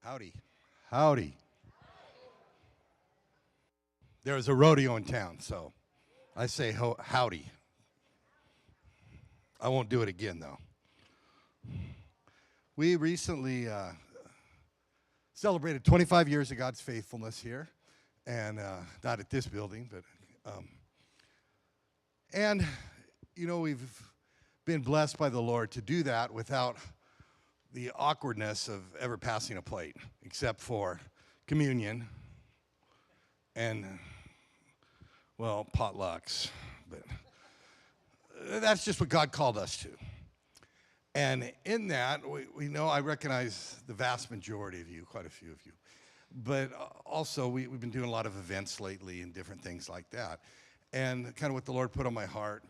Howdy. Howdy. There's a rodeo in town, so I say howdy. I won't do it again, though. We recently celebrated 25 years of God's faithfulness here, and not at this building, but and we've been blessed by the Lord to do that without the awkwardness of ever passing a plate, except for communion and, well, potlucks. But that's just what God called us to. And in that, we know I recognize the vast majority of you, quite a few of you. But also, we've been doing a lot of events lately and different things like that. And kind of what the Lord put on my heart,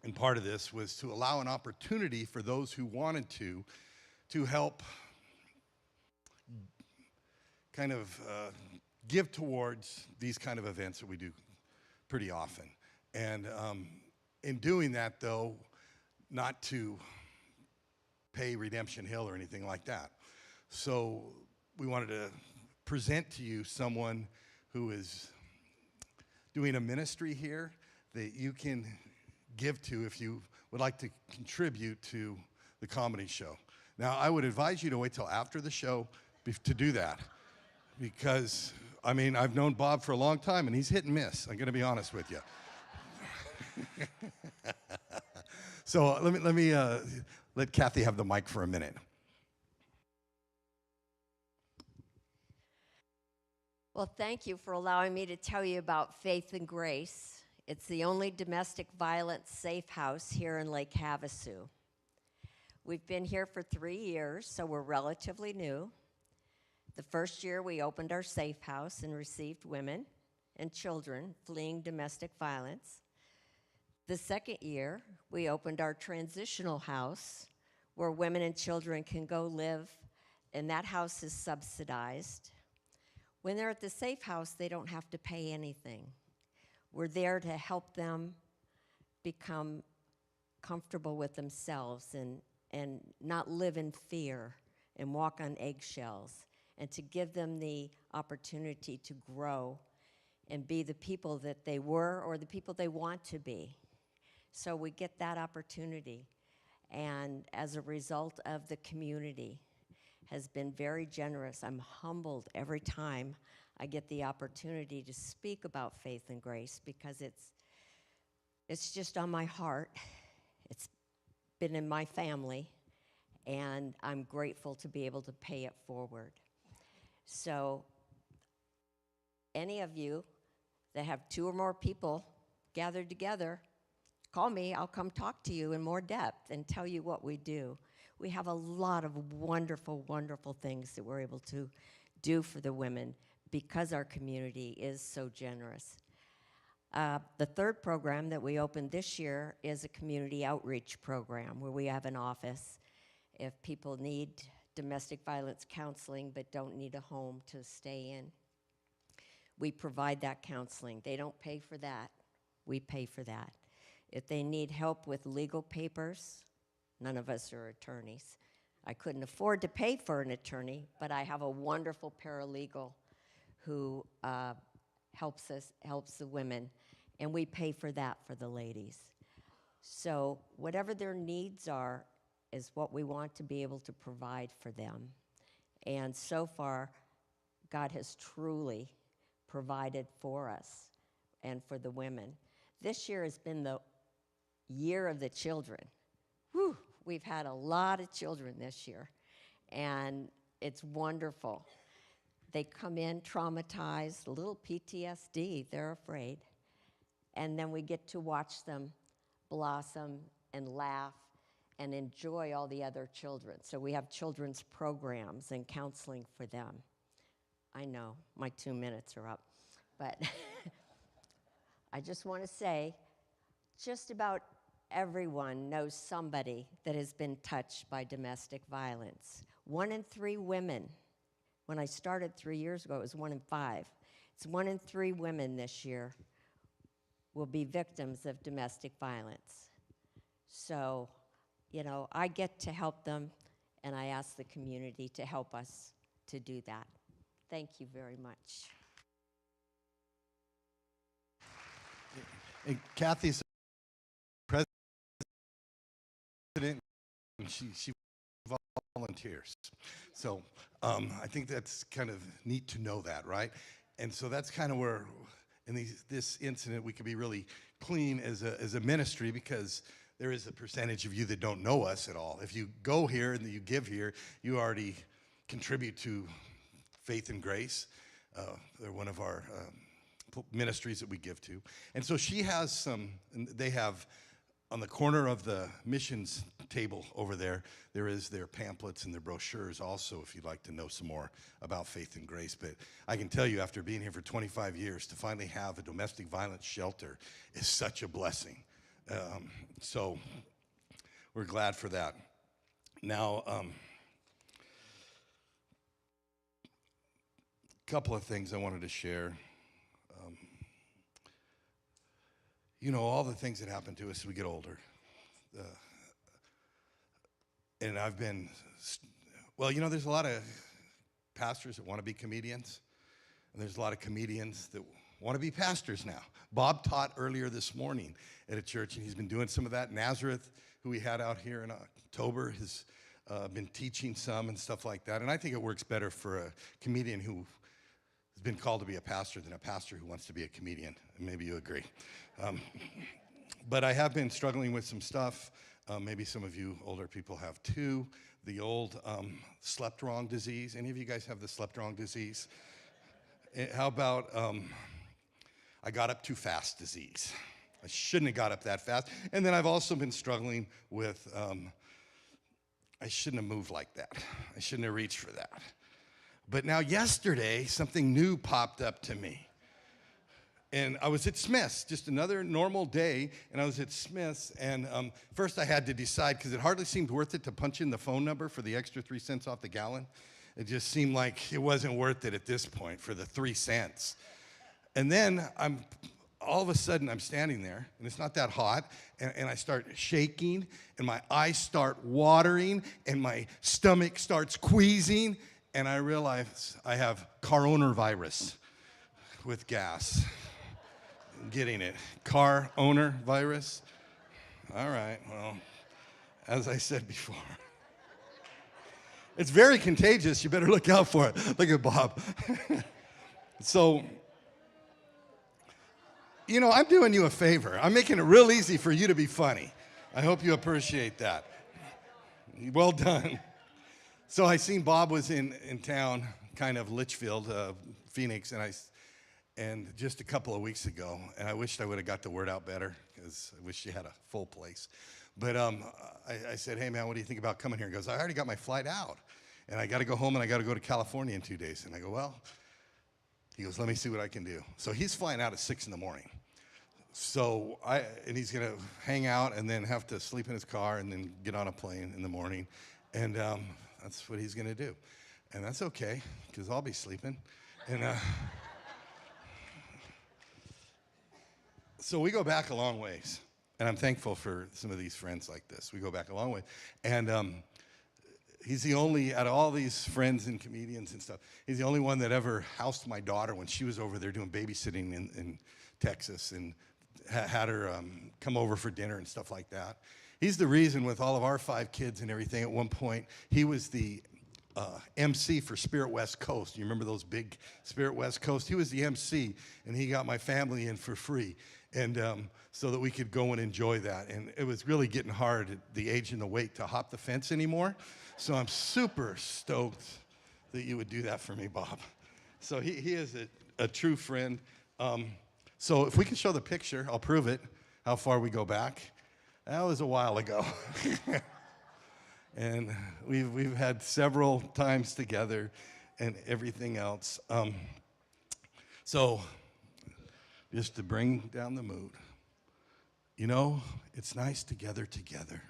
and part of this was to allow an opportunity for those who wanted to help kind of give towards these kind of events that we do pretty often. And in doing that, though, not to pay Redemption Hill or anything like that. So we wanted to present to you someone who is doing a ministry here that you can give to if you would like to contribute to the comedy show. Now, I would advise you to wait till after the show to do that, because, I've known Bob for a long time, and he's hit and miss. I'm going to be honest with you. So let me let Kathy have the mic for a minute. Well, thank you for allowing me to tell you about Faith and Grace. It's the only domestic violence safe house here in Lake Havasu. We've been here for 3 years, so we're relatively new. The first year, we opened our safe house and received women and children fleeing domestic violence. The second year, we opened our transitional house where women and children can go live, and that house is subsidized. When they're at the safe house, they don't have to pay anything. We're there to help them become comfortable with themselves and not live in fear and walk on eggshells, and to give them the opportunity to grow and be the people that they were or the people they want to be. So we get that opportunity, and as a result of the community has been very generous. I'm humbled every time I get the opportunity to speak about Faith and Grace, because it's just on my heart. It's been in my family, and I'm grateful to be able to pay it forward. So any of you that have 2 or more people gathered together, call me. I'll come talk to you in more depth and tell you what we do. We have a lot of wonderful, wonderful things that we're able to do for the women because our community is so generous. The third program that we opened this year is a community outreach program where we have an office. If people need domestic violence counseling but don't need a home to stay in, we provide that counseling. They don't pay for that. We pay for that. If they need help with legal papers, none of us are attorneys. I couldn't afford to pay for an attorney, but I have a wonderful paralegal who helps the women, and we pay for that for the ladies. So whatever their needs are is what we want to be able to provide for them. And so far, God has truly provided for us and for the women. This year has been the year of the children. Whew, we've had a lot of children this year, and it's wonderful. They come in traumatized, a little PTSD, they're afraid, and then we get to watch them blossom and laugh and enjoy all the other children. So we have children's programs and counseling for them. I know, my 2 minutes are up, but I just want to say, just about everyone knows somebody that has been touched by domestic violence. 1 in 3 women. When I started 3 years ago, it was 1 in 5. It's 1 in 3 women this year will be victims of domestic violence. So, I get to help them, and I ask the community to help us to do that. Thank you very much. And Kathy's president, and she volunteers. So I think that's kind of neat to know that, right? And so that's kind of where, in this incident, we could be really clean as a ministry, because there is a percentage of you that don't know us at all. If you go here and you give here, you already contribute to Faith and Grace. They're one of our ministries that we give to. And so she has some, and they have on the corner of the missions table over there, there is their pamphlets and their brochures also, if you'd like to know some more about Faith and Grace. But I can tell you, after being here for 25 years, to finally have a domestic violence shelter is such a blessing. So we're glad for that. Now, a couple of things I wanted to share. You know, all the things that happen to us as we get older. And I've been, well, you know, there's a lot of pastors that want to be comedians, and there's a lot of comedians that want to be pastors now. Bob taught earlier this morning at a church, and he's been doing some of that. Nazareth, who we had out here in October, has been teaching some and stuff like that. And I think it works better for a comedian who has been called to be a pastor than a pastor who wants to be a comedian. And maybe you agree. But I have been struggling with some stuff. Maybe some of you older people have too. The old slept wrong disease. Any of you guys have the slept wrong disease? How about I got up too fast disease? I shouldn't have got up that fast. And then I've also been struggling with I shouldn't have moved like that. I shouldn't have reached for that. But now yesterday, something new popped up to me. And I was at Smith's, just another normal day, and I was at Smith's, and first I had to decide, because it hardly seemed worth it to punch in the phone number for the extra 3 cents off the gallon. It just seemed like it wasn't worth it at this point for the 3 cents. And then all of a sudden I'm standing there, and it's not that hot, and I start shaking, and my eyes start watering, and my stomach starts queasing, and I realize I have coronavirus with gas. Getting it. Car owner virus? All right, well, as I said before, it's very contagious. You better look out for it. Look at Bob. So, you know, I'm doing you a favor. I'm making it real easy for you to be funny. I hope you appreciate that. Well done. So I seen Bob was in town, kind of Litchfield, Phoenix, and just a couple of weeks ago, and I wished I would have got the word out better, because I wish you had a full place. But I said, hey, man, what do you think about coming here? He goes, I already got my flight out, and I got to go home, and I got to go to California in 2 days. And I go, well, he goes, let me see what I can do. So he's flying out at 6 in the morning. So and he's going to hang out and then have to sleep in his car and then get on a plane in the morning. And that's what he's going to do. And that's okay, because I'll be sleeping. And so we go back a long ways, and I'm thankful for some of these friends like this. We go back a long way, and he's the only, out of all these friends and comedians and stuff, he's the only one that ever housed my daughter when she was over there doing babysitting in Texas, and had her come over for dinner and stuff like that. He's the reason, with all of our 5 kids and everything, at one point, he was the MC for Spirit West Coast. You remember those big Spirit West Coast? He was the MC, and he got my family in for free, and so that we could go and enjoy that. And it was really getting hard at the age and the weight to hop the fence anymore. So I'm super stoked that you would do that for me, Bob. So he is a true friend. So if we can show the picture, I'll prove it, how far we go back. That was a while ago. And we've had several times together and everything else. So just to bring down the mood, you know, it's nice to gather together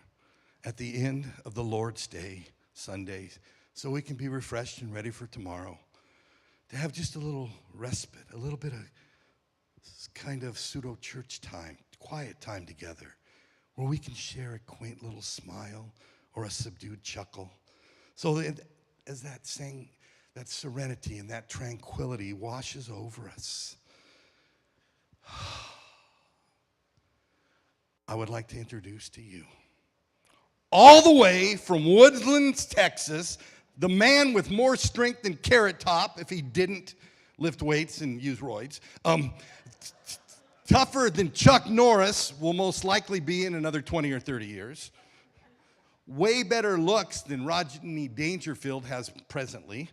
at the end of the Lord's Day, Sunday, so we can be refreshed and ready for tomorrow. To have just a little respite, a little bit of kind of pseudo-church time, quiet time together, where we can share a quaint little smile or a subdued chuckle. So as that saying, that serenity and that tranquility washes over us. I would like to introduce to you, all the way from Woodlands, Texas, the man with more strength than Carrot Top if he didn't lift weights and use roids. Tougher than Chuck Norris will most likely be in another 20 or 30 years. Way better looks than Rodney Dangerfield has presently.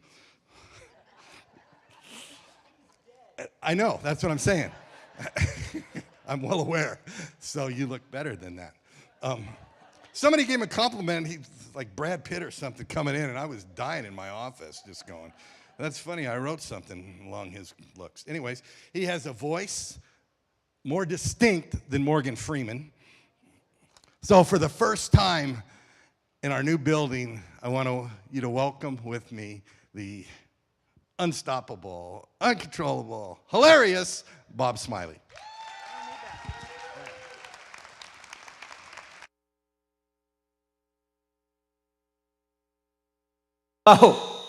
I know, that's what I'm saying. I'm well aware. So you look better than that. Somebody gave him a compliment. He's like Brad Pitt or something coming in, and I was dying in my office just going, that's funny. I wrote something along his looks. Anyways, he has a voice more distinct than Morgan Freeman. So for the first time in our new building, I want you to welcome with me the unstoppable, uncontrollable, hilarious Bob Smiley. Oh,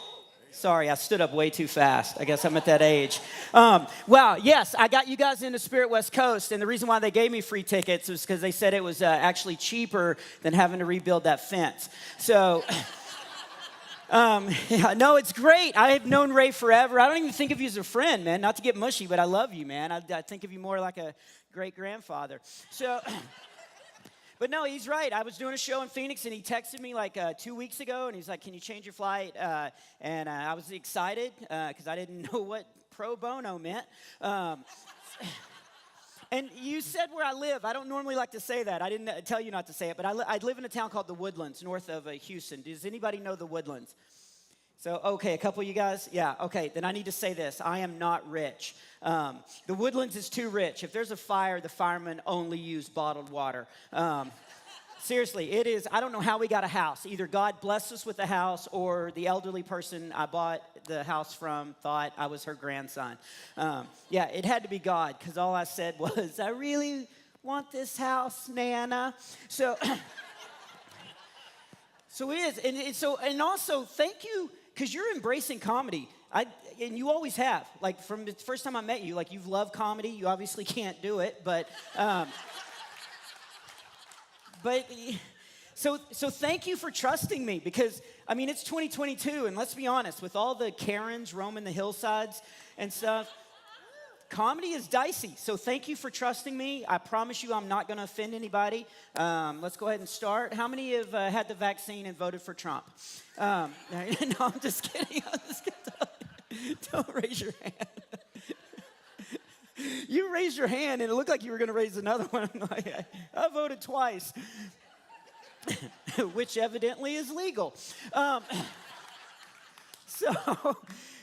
sorry, I stood up way too fast. I guess I'm at that age. Well, yes, I got you guys into Spirit West Coast, and the reason why they gave me free tickets was because they said it was actually cheaper than having to rebuild that fence. So, yeah, no, it's great. I have known Ray forever. I don't even think of you as a friend, man. Not to get mushy, but I love you, man. I think of you more like a great-grandfather. So... But no, he's right. I was doing a show in Phoenix, and he texted me like 2 weeks ago, and he's like, can you change your flight? And I was excited because I didn't know what pro bono meant. And you said where I live. I don't normally like to say that. I didn't tell you not to say it, but I live in a town called the Woodlands, north of Houston. Does anybody know the Woodlands? So, okay, a couple of you guys? Yeah, okay, then I need to say this. I am not rich. The Woodlands is too rich. If there's a fire, the firemen only use bottled water. Seriously, it is. I don't know how we got a house. Either God blessed us with a house or the elderly person I bought the house from thought I was her grandson. Yeah, it had to be God because all I said was, I really want this house, Nana. So, so it is. And also, thank you. Because you're embracing comedy, and you always have. Like, from the first time I met you, like, you've loved comedy. You obviously can't do it, but so thank you for trusting me. Because, I mean, it's 2022, and let's be honest, with all the Karens roaming the hillsides and stuff, comedy is dicey. So thank you for trusting me. I promise you I'm not going to offend anybody. Let's go ahead and start. How many have had the vaccine and voted for Trump? No, I'm just kidding. I'm just kidding. Don't raise your hand. You raised your hand, and it looked like you were going to raise another one. I voted twice, which evidently is legal. So,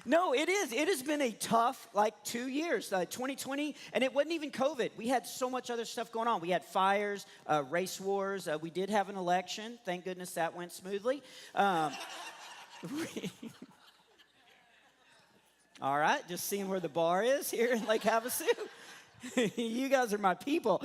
no, it is. It has been a tough, 2 years, 2020, and it wasn't even COVID. We had so much other stuff going on. We had fires, race wars. We did have an election. Thank goodness that went smoothly. All right, just seeing where the bar is here in Lake Havasu. You guys are my people.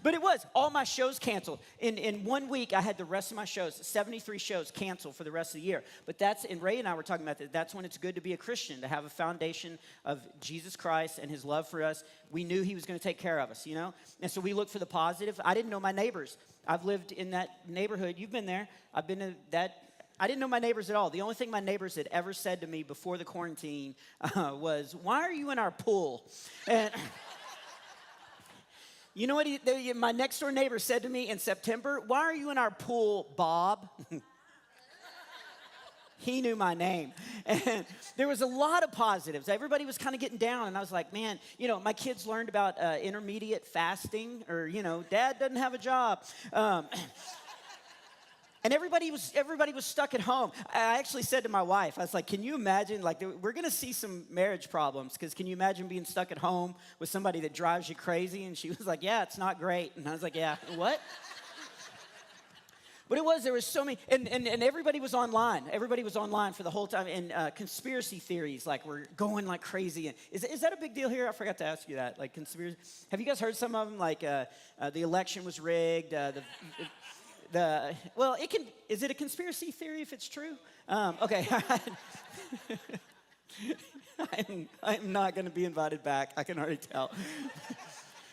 But it was. All my shows canceled. In 1 week, I had the rest of my shows, 73 shows canceled for the rest of the year. But and Ray and I were talking about that. That's when it's good to be a Christian, to have a foundation of Jesus Christ and his love for us. We knew he was going to take care of us, you know? And so we looked for the positive. I didn't know my neighbors. I've lived in that neighborhood. You've been there. I've been in that. I didn't know my neighbors at all. The only thing my neighbors had ever said to me before the quarantine was, why are you in our pool? And you know what my next door neighbor said to me in September? Why are you in our pool, Bob? He knew my name. And there was a lot of positives. Everybody was kind of getting down, and I was like, man, my kids learned about intermediate fasting, or, Dad doesn't have a job. And everybody was stuck at home. I actually said to my wife, I was like, can you imagine, we're going to see some marriage problems, because can you imagine being stuck at home with somebody that drives you crazy? And she was like, yeah, it's not great. And I was like, yeah, what? But there was so many, and everybody was online. Everybody was online for the whole time, and conspiracy theories, were going like crazy. And is that a big deal here? I forgot to ask you that, conspiracy. Have you guys heard some of them, the election was rigged, is it a conspiracy theory if it's true? Okay. I'm not going to be invited back. I can already tell.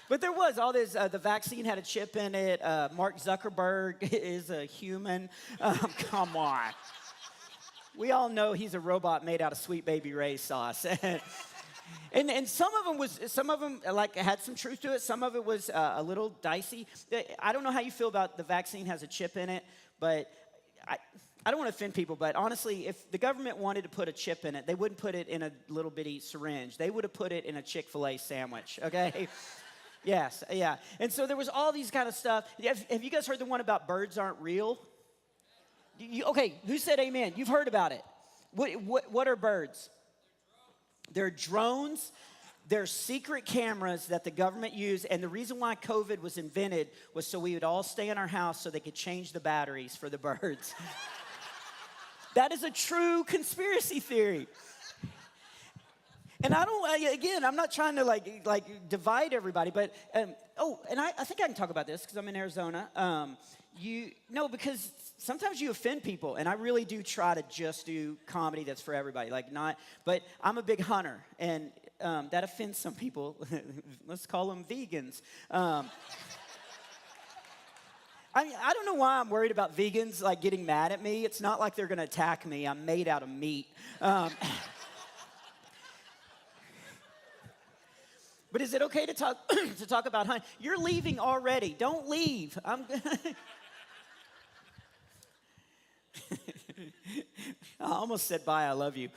But there was all this, the vaccine had a chip in it. Mark Zuckerberg is a human. Come on. We all know he's a robot made out of Sweet Baby Ray's sauce. And some of them like had some truth to it. Some of it was a little dicey. I don't know how you feel about the vaccine has a chip in it, but I don't want to offend people, but honestly, if the government wanted to put a chip in it, they wouldn't put it in a little bitty syringe. They would have put it in a Chick-fil-A sandwich, okay? Yes, yeah. And so there was all these kind of stuff. Have you guys heard the one about birds aren't real? Okay, who said amen? You've heard about it. What are birds? They're drones. They're secret cameras that the government used, and the reason why COVID was invented was so we would all stay in our house so they could change the batteries for the birds. That is a true conspiracy theory. And I'm not trying to like divide everybody, but, and I think I can talk about this because I'm in Arizona. Because sometimes you offend people, and I really do try to just do comedy that's for everybody, but I'm a big hunter, and that offends some people. Let's call them vegans. I don't know why I'm worried about vegans like getting mad at me. It's not like they're going to attack me. I'm made out of meat. But is it okay to talk about hunting? You're leaving already. Don't leave. I almost said bye. I love you.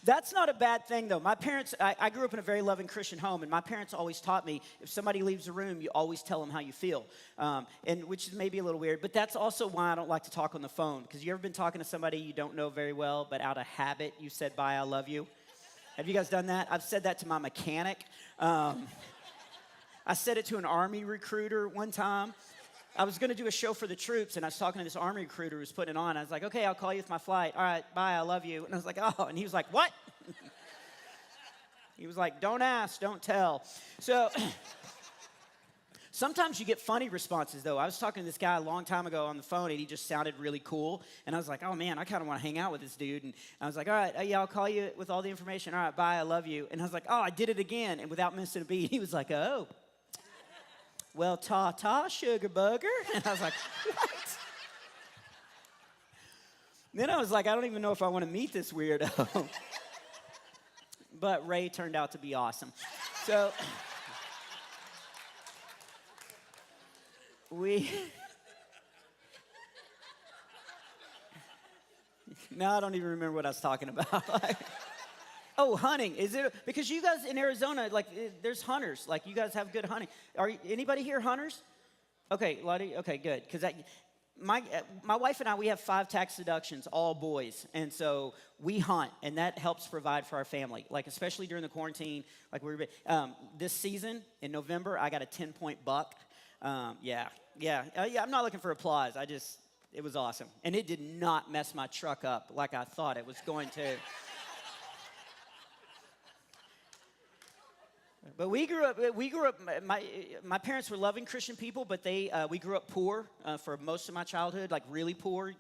That's not a bad thing, though. My parents, I grew up in a very loving Christian home, and my parents always taught me, if somebody leaves a room, you always tell them how you feel, and which is maybe a little weird, but that's also why I don't like to talk on the phone, because you ever been talking to somebody you don't know very well, but out of habit, you said, bye, I love you? Have you guys done that? I've said that to my mechanic. I said it to an Army recruiter one time. I was going to do a show for the troops, and I was talking to this Army recruiter who was putting it on. I was like, okay, I'll call you with my flight. All right, bye, I love you. And I was like, oh, and he was like, what? He was like, don't ask, don't tell. So sometimes you get funny responses, though. I was talking to this guy a long time ago on the phone, and he just sounded really cool. And I was like, oh, man, I kind of want to hang out with this dude. And I was like, all right, yeah, I'll call you with all the information. All right, bye, I love you. And I was like, oh, I did it again. And without missing a beat, he was like, oh. Well, ta-ta, sugar bugger. And I was like, what? Then I was like, I don't even know if I want to meet this weirdo. But Ray turned out to be awesome. So now I don't even remember what I was talking about. Oh, hunting. Is it because you guys in Arizona, there's hunters. Like, you guys have good hunting. Anybody here hunters? Okay, Lottie. Okay, good. Because my wife and I, we have 5 tax deductions, all boys, and so we hunt, and that helps provide for our family. Like, especially during the quarantine, this season in November, I got a 10-point buck. Yeah. I'm not looking for applause. It was awesome, and it did not mess my truck up like I thought it was going to. But we grew up. My parents were loving Christian people, but we grew up poor for most of my childhood, like really poor.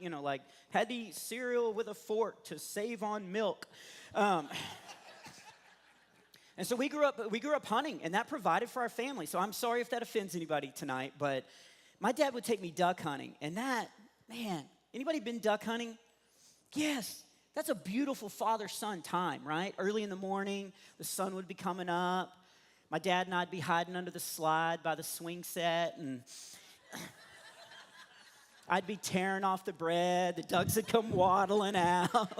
Had to eat cereal with a fork to save on milk, and so we grew up hunting, and that provided for our family. So I'm sorry if that offends anybody tonight, but my dad would take me duck hunting, and that, man, anybody been duck hunting? Yes. That's a beautiful father-son time, right? Early in the morning, the sun would be coming up. My dad and I'd be hiding under the slide by the swing set, and I'd be tearing off the bread. The ducks would come waddling out.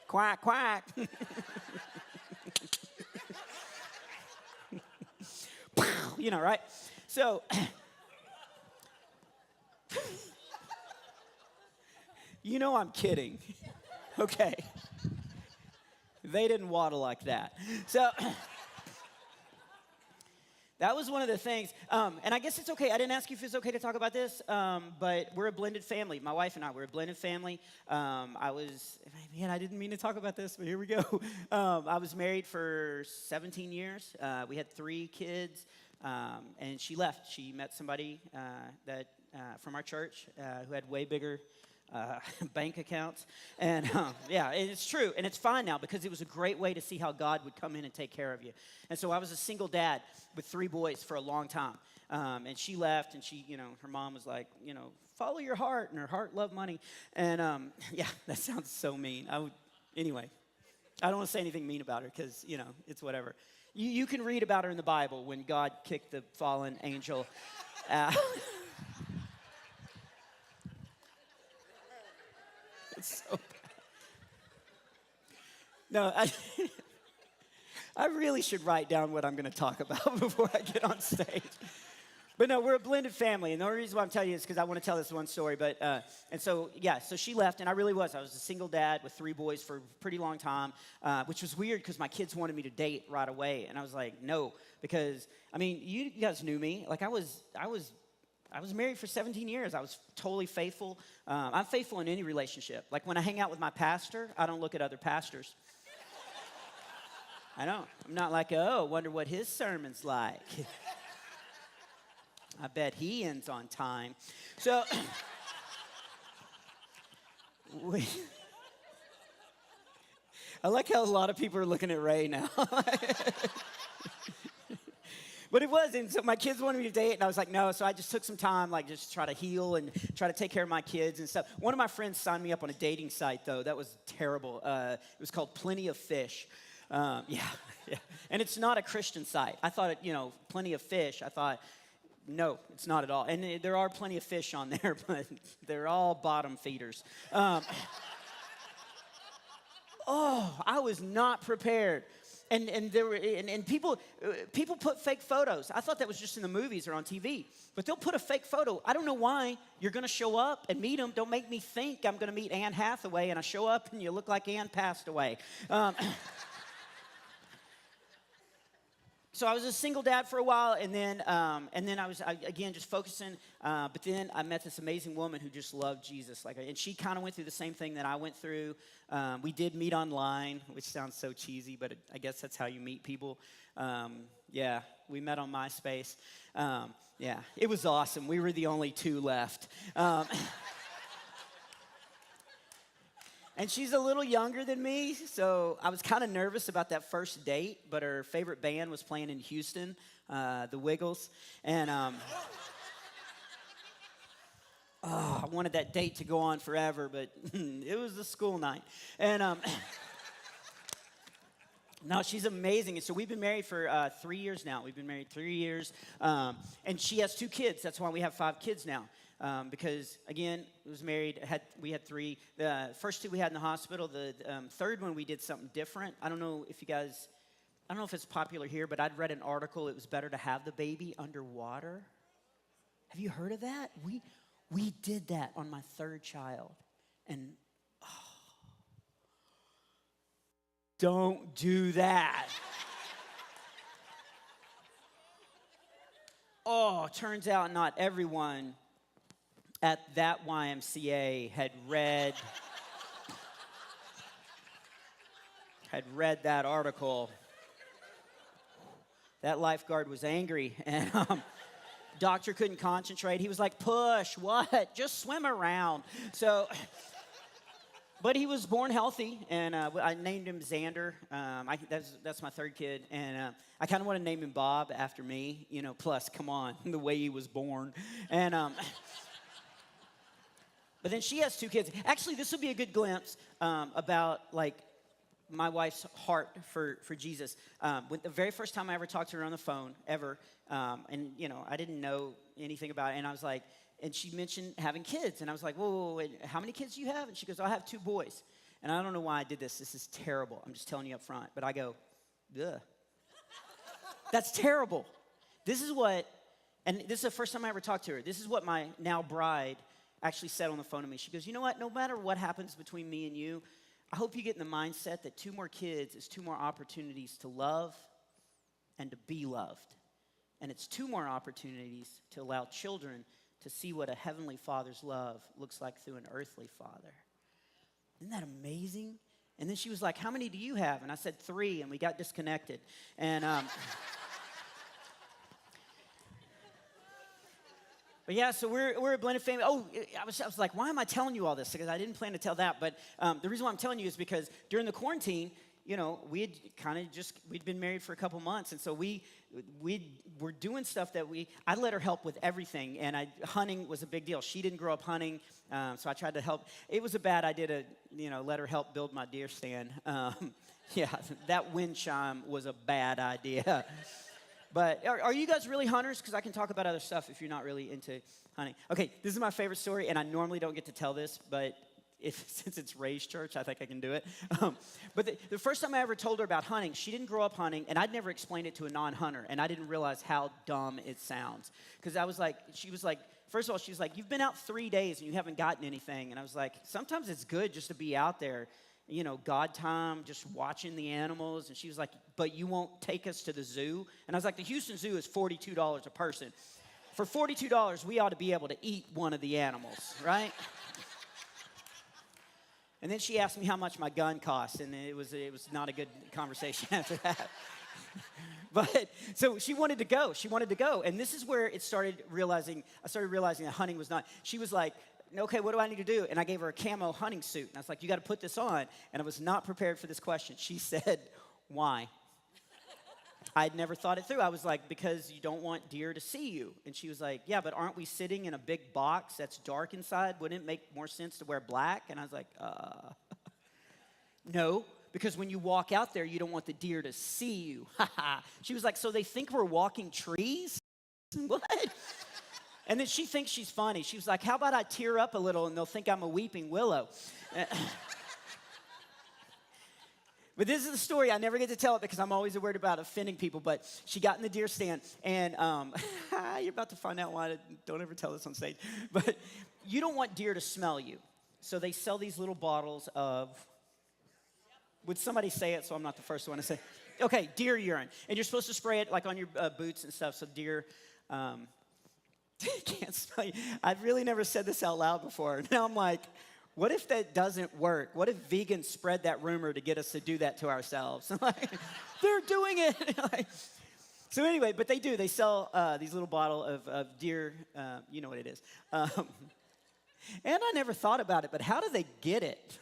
Quack, quack. Right? So, I'm kidding. Okay. They didn't waddle like that. So That was one of the things. And I guess it's okay. I didn't ask you if it's okay to talk about this, but we're a blended family. My wife and I, we're a blended family. I didn't mean to talk about this, but here we go. I was married for 17 years. We had 3 kids, and she left. She met somebody from our church who had way bigger bank accounts. And it's true. And it's fine now because it was a great way to see how God would come in and take care of you. And so I was a single dad with 3 boys for a long time. And she left, and she, her mom was like, follow your heart, and her heart loved money. And that sounds so mean. Anyway, I don't want to say anything mean about her because, it's whatever. You can read about her in the Bible when God kicked the fallen angel out. It's so bad. No, I really should write down what I'm going to talk about before I get on stage. But no, we're a blended family, and the only reason why I'm telling you is because I want to tell this one story. But so she left, and I was a single dad with 3 boys for a pretty long time, which was weird because my kids wanted me to date right away, and I was like, no, because you guys knew me. Like I was married for 17 years. I was totally faithful. I'm faithful in any relationship. Like when I hang out with my pastor, I don't look at other pastors. I don't. I'm not like, wonder what his sermon's like. I bet he ends on time. So, I like how a lot of people are looking at Ray now. But it was, and so my kids wanted me to date, and I was like, no. So I just took some time, like just to try to heal and try to take care of my kids and stuff. One of my friends signed me up on a dating site, though. That was terrible. It was called Plenty of Fish. Yeah. And it's not a Christian site. I thought Plenty of Fish. I thought, no, it's not at all. And there are plenty of fish on there, but they're all bottom feeders. I was not prepared. And there were people put fake photos. I thought that was just in the movies or on TV. But they'll put a fake photo. I don't know why. You're going to show up and meet them. Don't make me think I'm going to meet Anne Hathaway, and I show up and you look like Anne passed away. So I was a single dad for a while, and then I was again just focusing. But then I met this amazing woman who just loved Jesus, and she kind of went through the same thing that I went through. We did meet online, which sounds so cheesy, but I guess that's how you meet people. We met on MySpace. It was awesome. We were the only 2 left. And she's a little younger than me, so I was kind of nervous about that first date, but her favorite band was playing in Houston, the Wiggles, and I wanted that date to go on forever, but it was a school night. And no, she's amazing. And so we've been married for 3 years now. We've been married 3 years, and she has 2 kids. That's why we have 5 kids now. Because, again, was married, we had 3. The first 2 we had in the hospital. The third one we did something different. I don't know if it's popular here, but I'd read an article. It was better to have the baby underwater. Have you heard of that? We did that on my 3rd child. And, don't do that. Turns out not everyone at that YMCA had read that article. That lifeguard was angry, and doctor couldn't concentrate. He was like, push, what? Just swim around. So, but he was born healthy, and I named him Xander. That's my 3rd kid, and I kind of want to name him Bob after me, plus, come on, the way he was born. And but then she has 2 kids. Actually, this will be a good glimpse about, my wife's heart for Jesus. When the very first time I ever talked to her on the phone, ever, and, I didn't know anything about it, and I was like, and she mentioned having kids, and I was like, whoa, wait, how many kids do you have? And she goes, I have 2 boys. And I don't know why I did this. This is terrible. I'm just telling you up front. But I go, ugh. That's terrible. And this is the first time I ever talked to her. This is what my now bride actually said on the phone to me. She goes, you know what? No matter what happens between me and you, I hope you get in the mindset that 2 more kids is 2 more opportunities to love and to be loved. And it's 2 more opportunities to allow children to see what a heavenly Father's love looks like through an earthly father. Isn't that amazing? And then she was like, how many do you have? And I said 3, and we got disconnected. And but yeah, so we're a blended family. Oh, I was like, why am I telling you all this? Because I didn't plan to tell that. But the reason why I'm telling you is because during the quarantine, you know, we'd been married for a couple months, and so we were doing stuff that I let her help with everything, and hunting was a big deal. She didn't grow up hunting, so I tried to help. It was a bad idea to, let her help build my deer stand. Yeah, that wind chime was a bad idea. But are you guys really hunters? Because I can talk about other stuff if you're not really into hunting. Okay, this is my favorite story, and I normally don't get to tell this, but since it's Ray's church, I think I can do it. But the first time I ever told her about hunting, she didn't grow up hunting, and I'd never explained it to a non-hunter, and I didn't realize how dumb it sounds. Because she was like, first of all, she was like, you've been out 3 days, and you haven't gotten anything. And I was like, sometimes it's good just to be out there, God time, just watching the animals. And she was like, but you won't take us to the zoo? And I was like, the Houston Zoo is $42 a person. For $42, we ought to be able to eat one of the animals, right? And then she asked me how much my gun cost, and it was not a good conversation after that. But so she wanted to go. And this is where I started realizing that hunting was not. She was like, okay, what do I need to do? And I gave her a camo hunting suit. And I was like, you got to put this on. And I was not prepared for this question. She said, why? I'd never thought it through. I was like, because you don't want deer to see you. And she was like, yeah, but aren't we sitting in a big box that's dark inside? Wouldn't it make more sense to wear black? And I was like, no, because when you walk out there, you don't want the deer to see you. She was like, so they think we're walking trees? What? And then she thinks she's funny. She was like, how about I tear up a little and they'll think I'm a weeping willow? But this is the story. I never get to tell it because I'm always worried about offending people. But she got in the deer stand, and you're about to find out why I don't ever tell this on stage. But you don't want deer to smell you. So they sell these little bottles of, would somebody say it so I'm not the first one to say? Okay, deer urine. And you're supposed to spray it like on your boots and stuff so deer can't smell you. I've really never said this out loud before. Now I'm like, what if that doesn't work? What if vegans spread that rumor to get us to do that to ourselves? Like, they're doing it. So anyway, but they do. They sell these little bottle of deer, you know what it is. And I never thought about it, but how do they get it?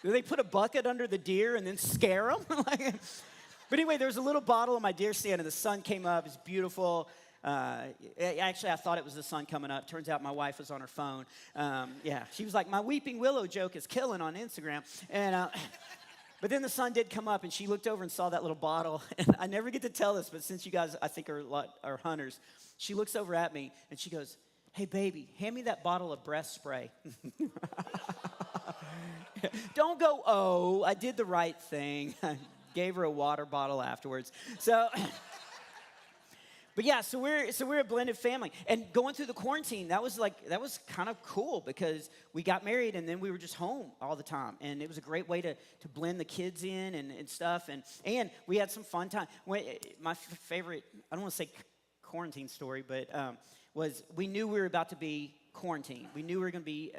Do they put a bucket under the deer and then scare them? But anyway, there's a little bottle on my deer stand, and the sun came up. It's beautiful. Actually, I thought it was the sun coming up. Turns out my wife was on her phone. Yeah, she was like, my weeping willow joke is killing on Instagram. And but then the sun did come up, and she looked over and saw that little bottle. And I never get to tell this, but since you guys, I think, are hunters, she looks over at me, and she goes, hey, baby, hand me that bottle of breath spray. Don't go, oh, I did the right thing. I gave her a water bottle afterwards. So... But yeah, so we're a blended family. And going through the quarantine, that was kind of cool because we got married and then we were just home all the time. And it was a great way to blend the kids in and stuff. And we had some fun time. My favorite, I don't want to say quarantine story, but was we knew we were about to be quarantined. We knew we were going to be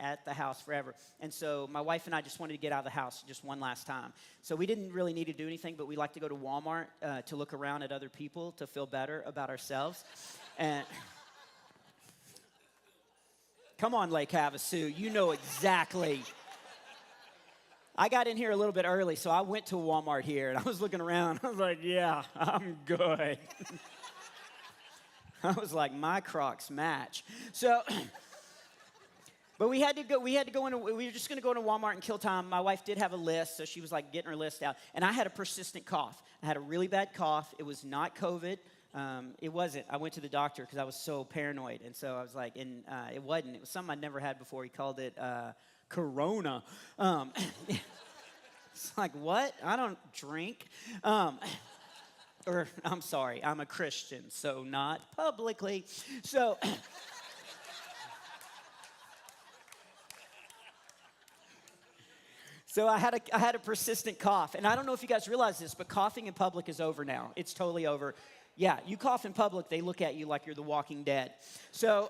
at the house forever. And so my wife and I just wanted to get out of the house just one last time. So we didn't really need to do anything, but we like to go to Walmart to look around at other people to feel better about ourselves. And come on, Lake Havasu, you know exactly. I got in here a little bit early, so I went to Walmart here, and I was looking around. I was like, yeah, I'm good. I was like, my Crocs match. So, but we had to go into, we were just going to go into Walmart and kill time. My wife did have a list, so she was like getting her list out. And I had a persistent cough. I had a really bad cough. It was not COVID. It wasn't. I went to the doctor because I was so paranoid. And so I was like, and it wasn't. It was something I'd never had before. He called it Corona. It's like, what? I don't drink. Or, I'm sorry, I'm a Christian, so not publicly. So, I had a persistent cough. And I don't know if you guys realize this, but coughing in public is over now. It's totally over. Yeah, you cough in public, they look at you like you're the Walking Dead. So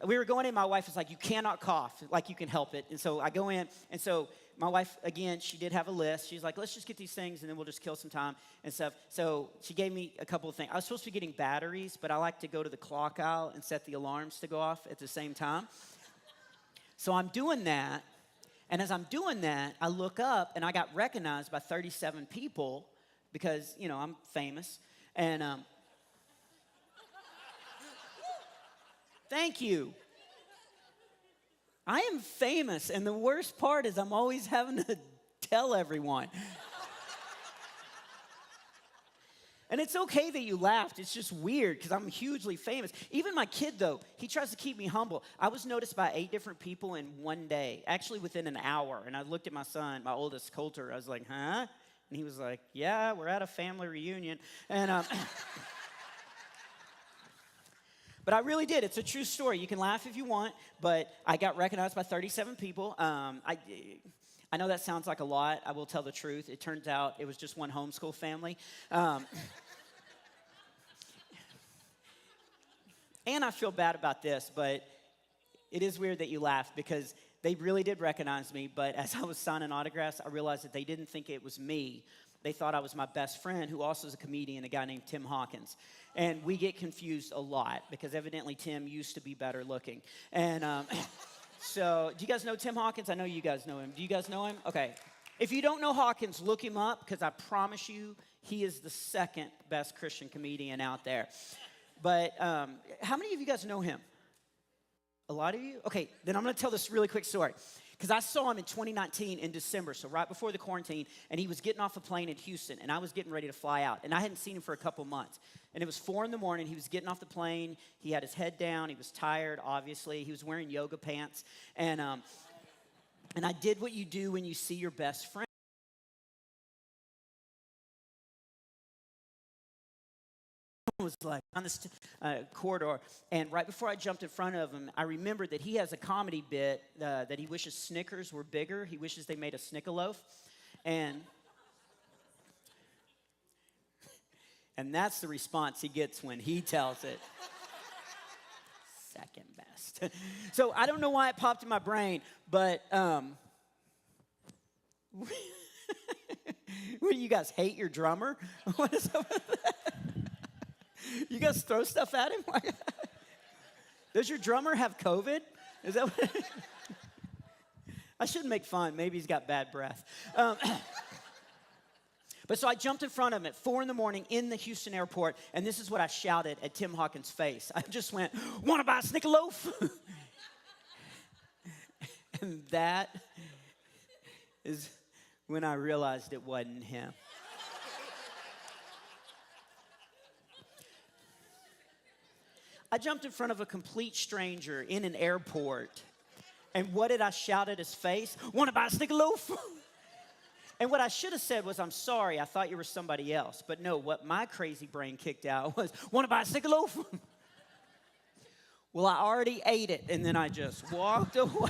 we were going in, my wife was like, you cannot cough, like you can help it. And so I go in, and so my wife, again, she did have a list. She's like, let's just get these things, and then we'll just kill some time and stuff. So she gave me a couple of things. I was supposed to be getting batteries, but I like to go to the clock aisle and set the alarms to go off at the same time. So I'm doing that, and as I'm doing that, I look up, and I got recognized by 37 people because, you know, I'm famous. And thank you. I am famous, and the worst part is I'm always having to tell everyone. And it's okay that you laughed. It's just weird because I'm hugely famous. Even my kid, though, he tries to keep me humble. I was noticed by 8 different people in one day, actually within an hour. And I looked at my son, my oldest, Coulter. I was like, huh? And he was like, yeah, we're at a family reunion. And but I really did. It's a true story. You can laugh if you want, but I got recognized by 37 people. I know that sounds like a lot. I will tell the truth. It turns out it was just one homeschool family. And I feel bad about this, but it is weird that you laugh because they really did recognize me. But as I was signing autographs, I realized that they didn't think it was me. They thought I was my best friend, who also is a comedian, a guy named Tim Hawkins. And we get confused a lot because evidently Tim used to be better looking. And so, do you guys know Tim Hawkins? I know you guys know him. Do you guys know him? Okay. If you don't know Hawkins, look him up because I promise you he is the second best Christian comedian out there. But how many of you guys know him? A lot of you? Okay, then I'm going to tell this really quick story. Because I saw him in 2019 in December, so right before the quarantine, and he was getting off a plane in Houston, and I was getting ready to fly out. And I hadn't seen him for a couple months. And it was 4 in the morning. He was getting off the plane. He had his head down. He was tired, obviously. He was wearing yoga pants. And I did what you do when you see your best friend. Was like on this corridor, and right before I jumped in front of him, I remembered that he has a comedy bit that he wishes Snickers were bigger. He wishes they made a Snickaloaf, and that's the response he gets when he tells it. Second best. So I don't know why it popped in my brain, but what do you guys hate your drummer? What is up with that? You guys throw stuff at him? Does your drummer have COVID? Is that what? I shouldn't make fun. Maybe he's got bad breath. But so I jumped in front of him at 4 in the morning in the Houston airport, and this is what I shouted at Tim Hawkins' face. I just went, "Want to buy a Snickaloaf?" And that is when I realized it wasn't him. I jumped in front of a complete stranger in an airport. And what did I shout at his face? "Want to buy a Snickaloaf?" And what I should have said was, "I'm sorry, I thought you were somebody else." But no, what my crazy brain kicked out was, "Want to buy a Snickaloaf?" Well, I already ate it, and then I just walked away.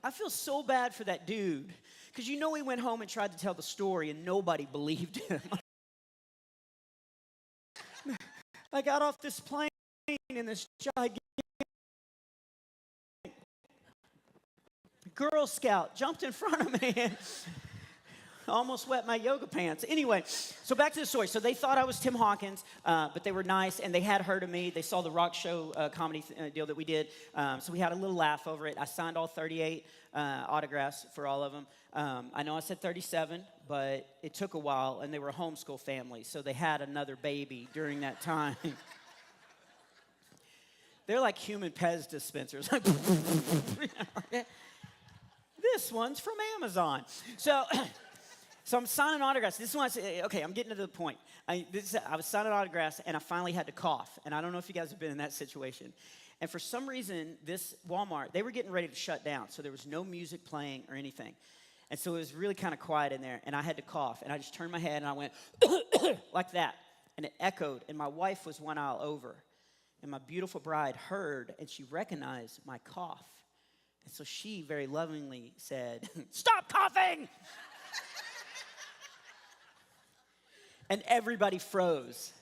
I feel so bad for that dude. Because you know he went home and tried to tell the story and nobody believed him. I got off this plane in this gigantic Girl Scout jumped in front of me and almost wet my yoga pants. Anyway, so back to the story. So they thought I was Tim Hawkins, but they were nice, and they had heard of me. They saw the rock show comedy deal that we did, so we had a little laugh over it. I signed all 38 autographs for all of them. I know I said 37, but it took a while, and they were a homeschool family, so they had another baby during that time. They're like human Pez dispensers. This one's from Amazon. So I'm signing autographs. This one, okay, I'm getting to the point. I was signing autographs, and I finally had to cough. And I don't know if you guys have been in that situation. And for some reason, this Walmart, they were getting ready to shut down. So there was no music playing or anything. And so it was really kind of quiet in there, and I had to cough. And I just turned my head, and I went like that. And it echoed, and my wife was one aisle over. And my beautiful bride heard, and she recognized my cough. And so she very lovingly said, "Stop coughing!" And everybody froze.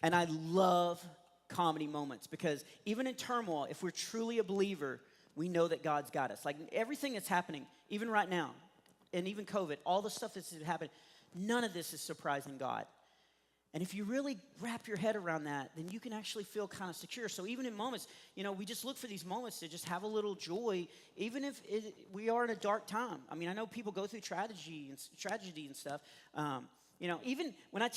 And I love comedy moments because even in turmoil, if we're truly a believer, we know that God's got us. Like everything that's happening, even right now, and even COVID, all the stuff that's happened, none of this is surprising God. And if you really wrap your head around that, then you can actually feel kind of secure. So even in moments, we just look for these moments to just have a little joy, even if we are in a dark time. I mean, I know people go through tragedy and stuff. Even when I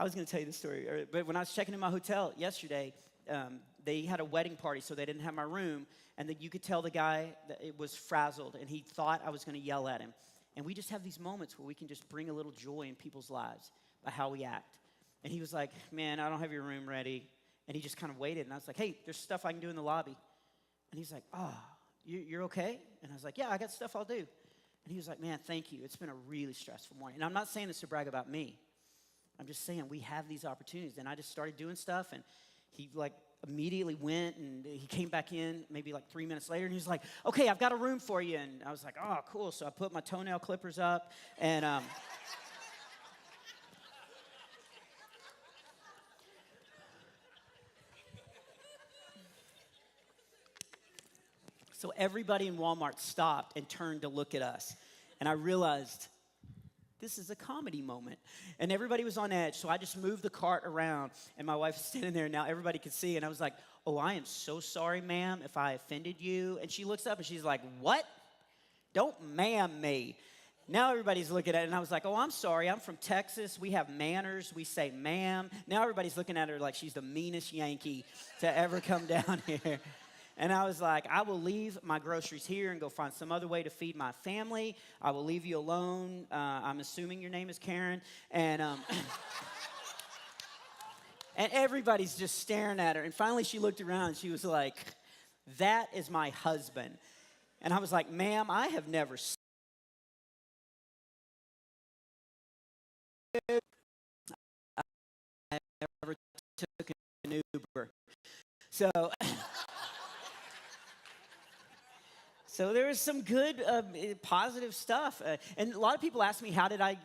was going to tell you this story, but when I was checking in my hotel yesterday, they had a wedding party, so they didn't have my room, and that you could tell the guy that it was frazzled, and he thought I was going to yell at him. And we just have these moments where we can just bring a little joy in people's lives by how we act. And he was like, "Man, I don't have your room ready." And he just kind of waited. And I was like, "Hey, there's stuff I can do in the lobby." And he's like, "Oh, you're okay?" And I was like, "Yeah, I got stuff I'll do." And he was like, "Man, thank you. It's been a really stressful morning." And I'm not saying this to brag about me. I'm just saying we have these opportunities. And I just started doing stuff. And he immediately went. And he came back in maybe 3 minutes later. And he was like, "Okay, I've got a room for you." And I was like, "Oh, cool." So I put my toenail clippers up. And so everybody in Walmart stopped and turned to look at us. And I realized this is a comedy moment. And everybody was on edge, so I just moved the cart around. And my wife is standing there, and now everybody could see. And I was like, "Oh, I am so sorry, ma'am, if I offended you." And she looks up, and she's like, "What? Don't ma'am me." Now everybody's looking at it, and I was like, "Oh, I'm sorry. I'm from Texas. We have manners. We say ma'am." Now everybody's looking at her like she's the meanest Yankee to ever come down here. And I was like, "I will leave my groceries here and go find some other way to feed my family. I will leave you alone. I'm assuming your name is Karen." And and everybody's just staring at her. And finally she looked around and she was like, "That is my husband." And I was like, "Ma'am, I have never seen I never took an Uber." So there was some good, positive stuff. And a lot of people ask me, how did I,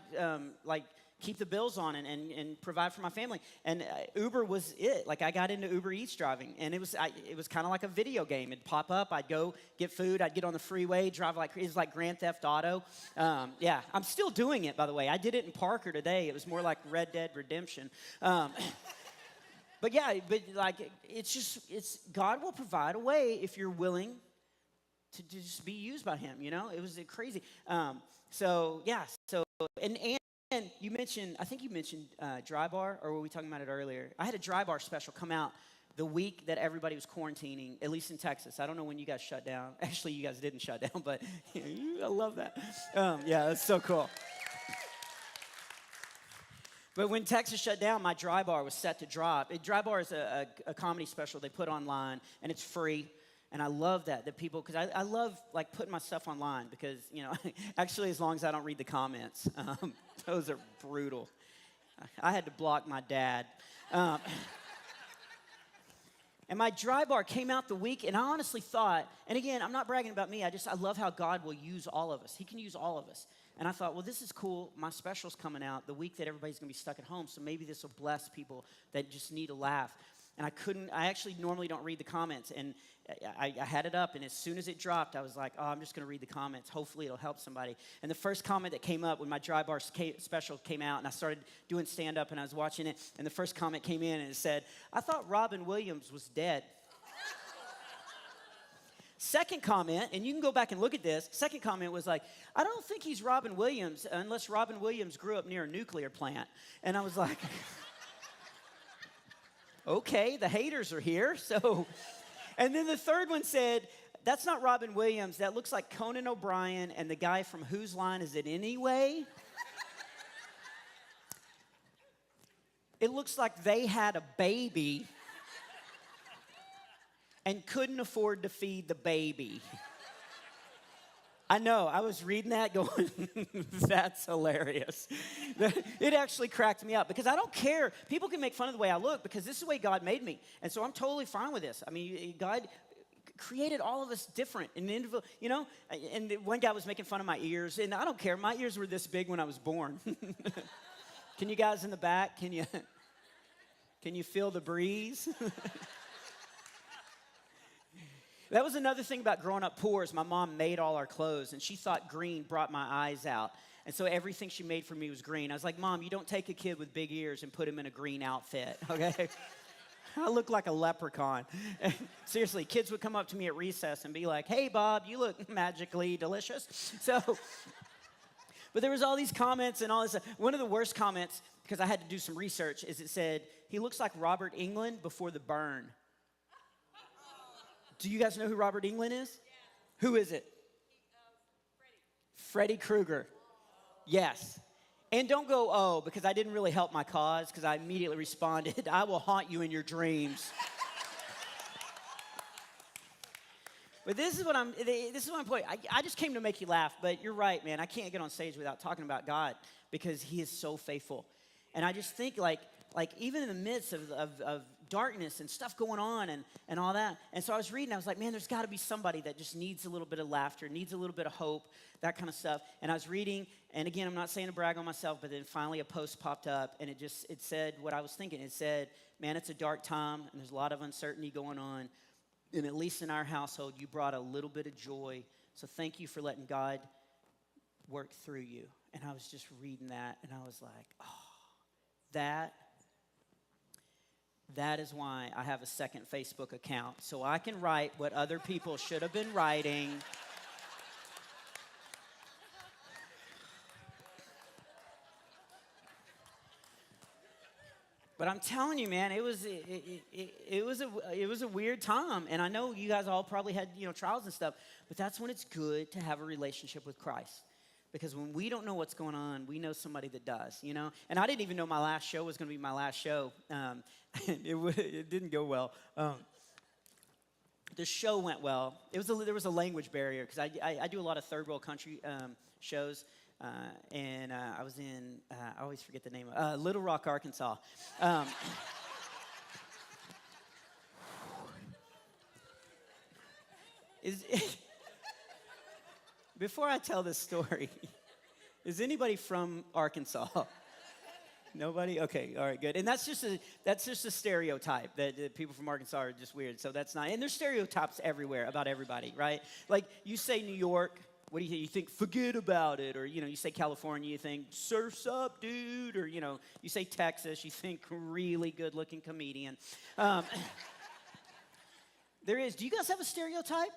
keep the bills on and provide for my family? And Uber was it. I got into Uber Eats driving. And it was kind of like a video game. It'd pop up. I'd go get food. I'd get on the freeway, drive it was like Grand Theft Auto. Yeah, I'm still doing it, by the way. I did it in Parker today. It was more like Red Dead Redemption. But it's God will provide a way if you're willing to just be used by him, It was crazy. And you mentioned, I think you mentioned Dry Bar, or were we talking about it earlier? I had a Dry Bar special come out the week that everybody was quarantining, at least in Texas. I don't know when you guys shut down. Actually, you guys didn't shut down, but I love that. Yeah, that's so cool. But when Texas shut down, my Dry Bar was set to drop. Dry Bar is a comedy special they put online, and it's free. And I love that people, because I love putting my stuff online because, actually as long as I don't read the comments, those are brutal. I had to block my dad. And my Dry Bar came out the week, and I honestly thought, and again, I'm not bragging about me, I love how God will use all of us. He can use all of us. And I thought, well, this is cool. My special's coming out the week that everybody's going to be stuck at home, so maybe this will bless people that just need a laugh. And I actually normally don't read the comments. And I had it up, and as soon as it dropped, I was like, "Oh, I'm just going to read the comments. Hopefully it'll help somebody." And the first comment that came up when my Dry Bar special came out, and I started doing stand-up, and I was watching it, and the first comment came in, and it said, "I thought Robin Williams was dead." Second comment, and you can go back and look at this, second comment was like, "I don't think he's Robin Williams unless Robin Williams grew up near a nuclear plant." And I was like... Okay, the haters are here, so. And then the third one said, "That's not Robin Williams. That looks like Conan O'Brien and the guy from Whose Line Is It Anyway?" It looks like they had a baby and couldn't afford to feed the baby. I know, I was reading that going, that's hilarious. It actually cracked me up because I don't care. People can make fun of the way I look because this is the way God made me. And so I'm totally fine with this. I mean, God created all of us different and individual, you know? And one guy was making fun of my ears, and I don't care. My ears were this big when I was born. Can you guys in the back, can you feel the breeze? That was another thing about growing up poor is my mom made all our clothes, and she thought green brought my eyes out. And so everything she made for me was green. I was like, Mom, you don't take a kid with big ears and put him in a green outfit, okay? I look like a leprechaun. Seriously, kids would come up to me at recess and be like, hey, Bob, you look magically delicious. But there was all these comments and all this stuff. One of the worst comments, because I had to do some research, is it said, he looks like Robert Englund before the burn. Do you guys know who Robert Englund is? Yeah. Who is it? Freddy Krueger. Yes. And don't go, oh, because I didn't really help my cause, because I immediately responded, I will haunt you in your dreams. But this is what I'm point. I just came to make you laugh, but you're right, man. I can't get on stage without talking about God, because he is so faithful. And I just think like even in the midst of darkness and stuff going on and all that. And so I was reading, I was like, man, there's got to be somebody that just needs a little bit of laughter, needs a little bit of hope, that kind of stuff. And I was reading, and again, I'm not saying to brag on myself, but then finally a post popped up, and it said what I was thinking. It said, man, it's a dark time, and there's a lot of uncertainty going on. And at least in our household, you brought a little bit of joy. So thank you for letting God work through you. And I was just reading that, and I was like, oh, that is why I have a second Facebook account, so I can write what other people should have been writing. But I'm telling you, man, it was a weird time, and I know you guys all probably had trials and stuff, but that's when it's good to have a relationship with Christ. Because when we don't know what's going on, we know somebody that does, And I didn't even know my last show was going to be my last show. It didn't go well. The show went well. There was a language barrier because I do a lot of third world country shows. And I was in, I always forget the name, Little Rock, Arkansas. Before I tell this story, is anybody from Arkansas? Nobody? Okay, all right, good. And that's just a stereotype that people from Arkansas are just weird. So that's not. And there's stereotypes everywhere about everybody, right? Like you say New York, what do you think? You think forget about it, or you say California, you think surf's up, dude, or you say Texas, you think really good-looking comedian. There is. Do you guys have a stereotype?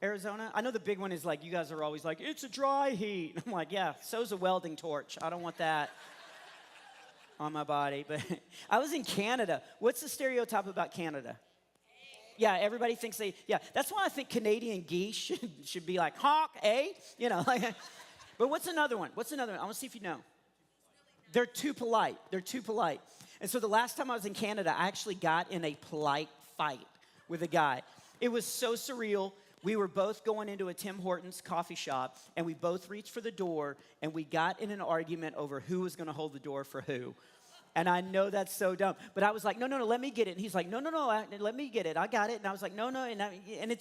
Arizona? I know the big one is like, you guys are always like, it's a dry heat. I'm like, yeah, so's a welding torch. I don't want that on my body. But I was in Canada. What's the stereotype about Canada? Yeah, everybody thinks that's why I think Canadian geese should be like, honk, eh? But what's another one? I want to see if you know. They're too polite. And so the last time I was in Canada, I actually got in a polite fight with a guy. It was so surreal. We were both going into a Tim Hortons coffee shop, and we both reached for the door, and we got in an argument over who was going to hold the door for who. And I know that's so dumb. But I was like, no, let me get it. And he's like, no, let me get it. I got it. And I was like, no. And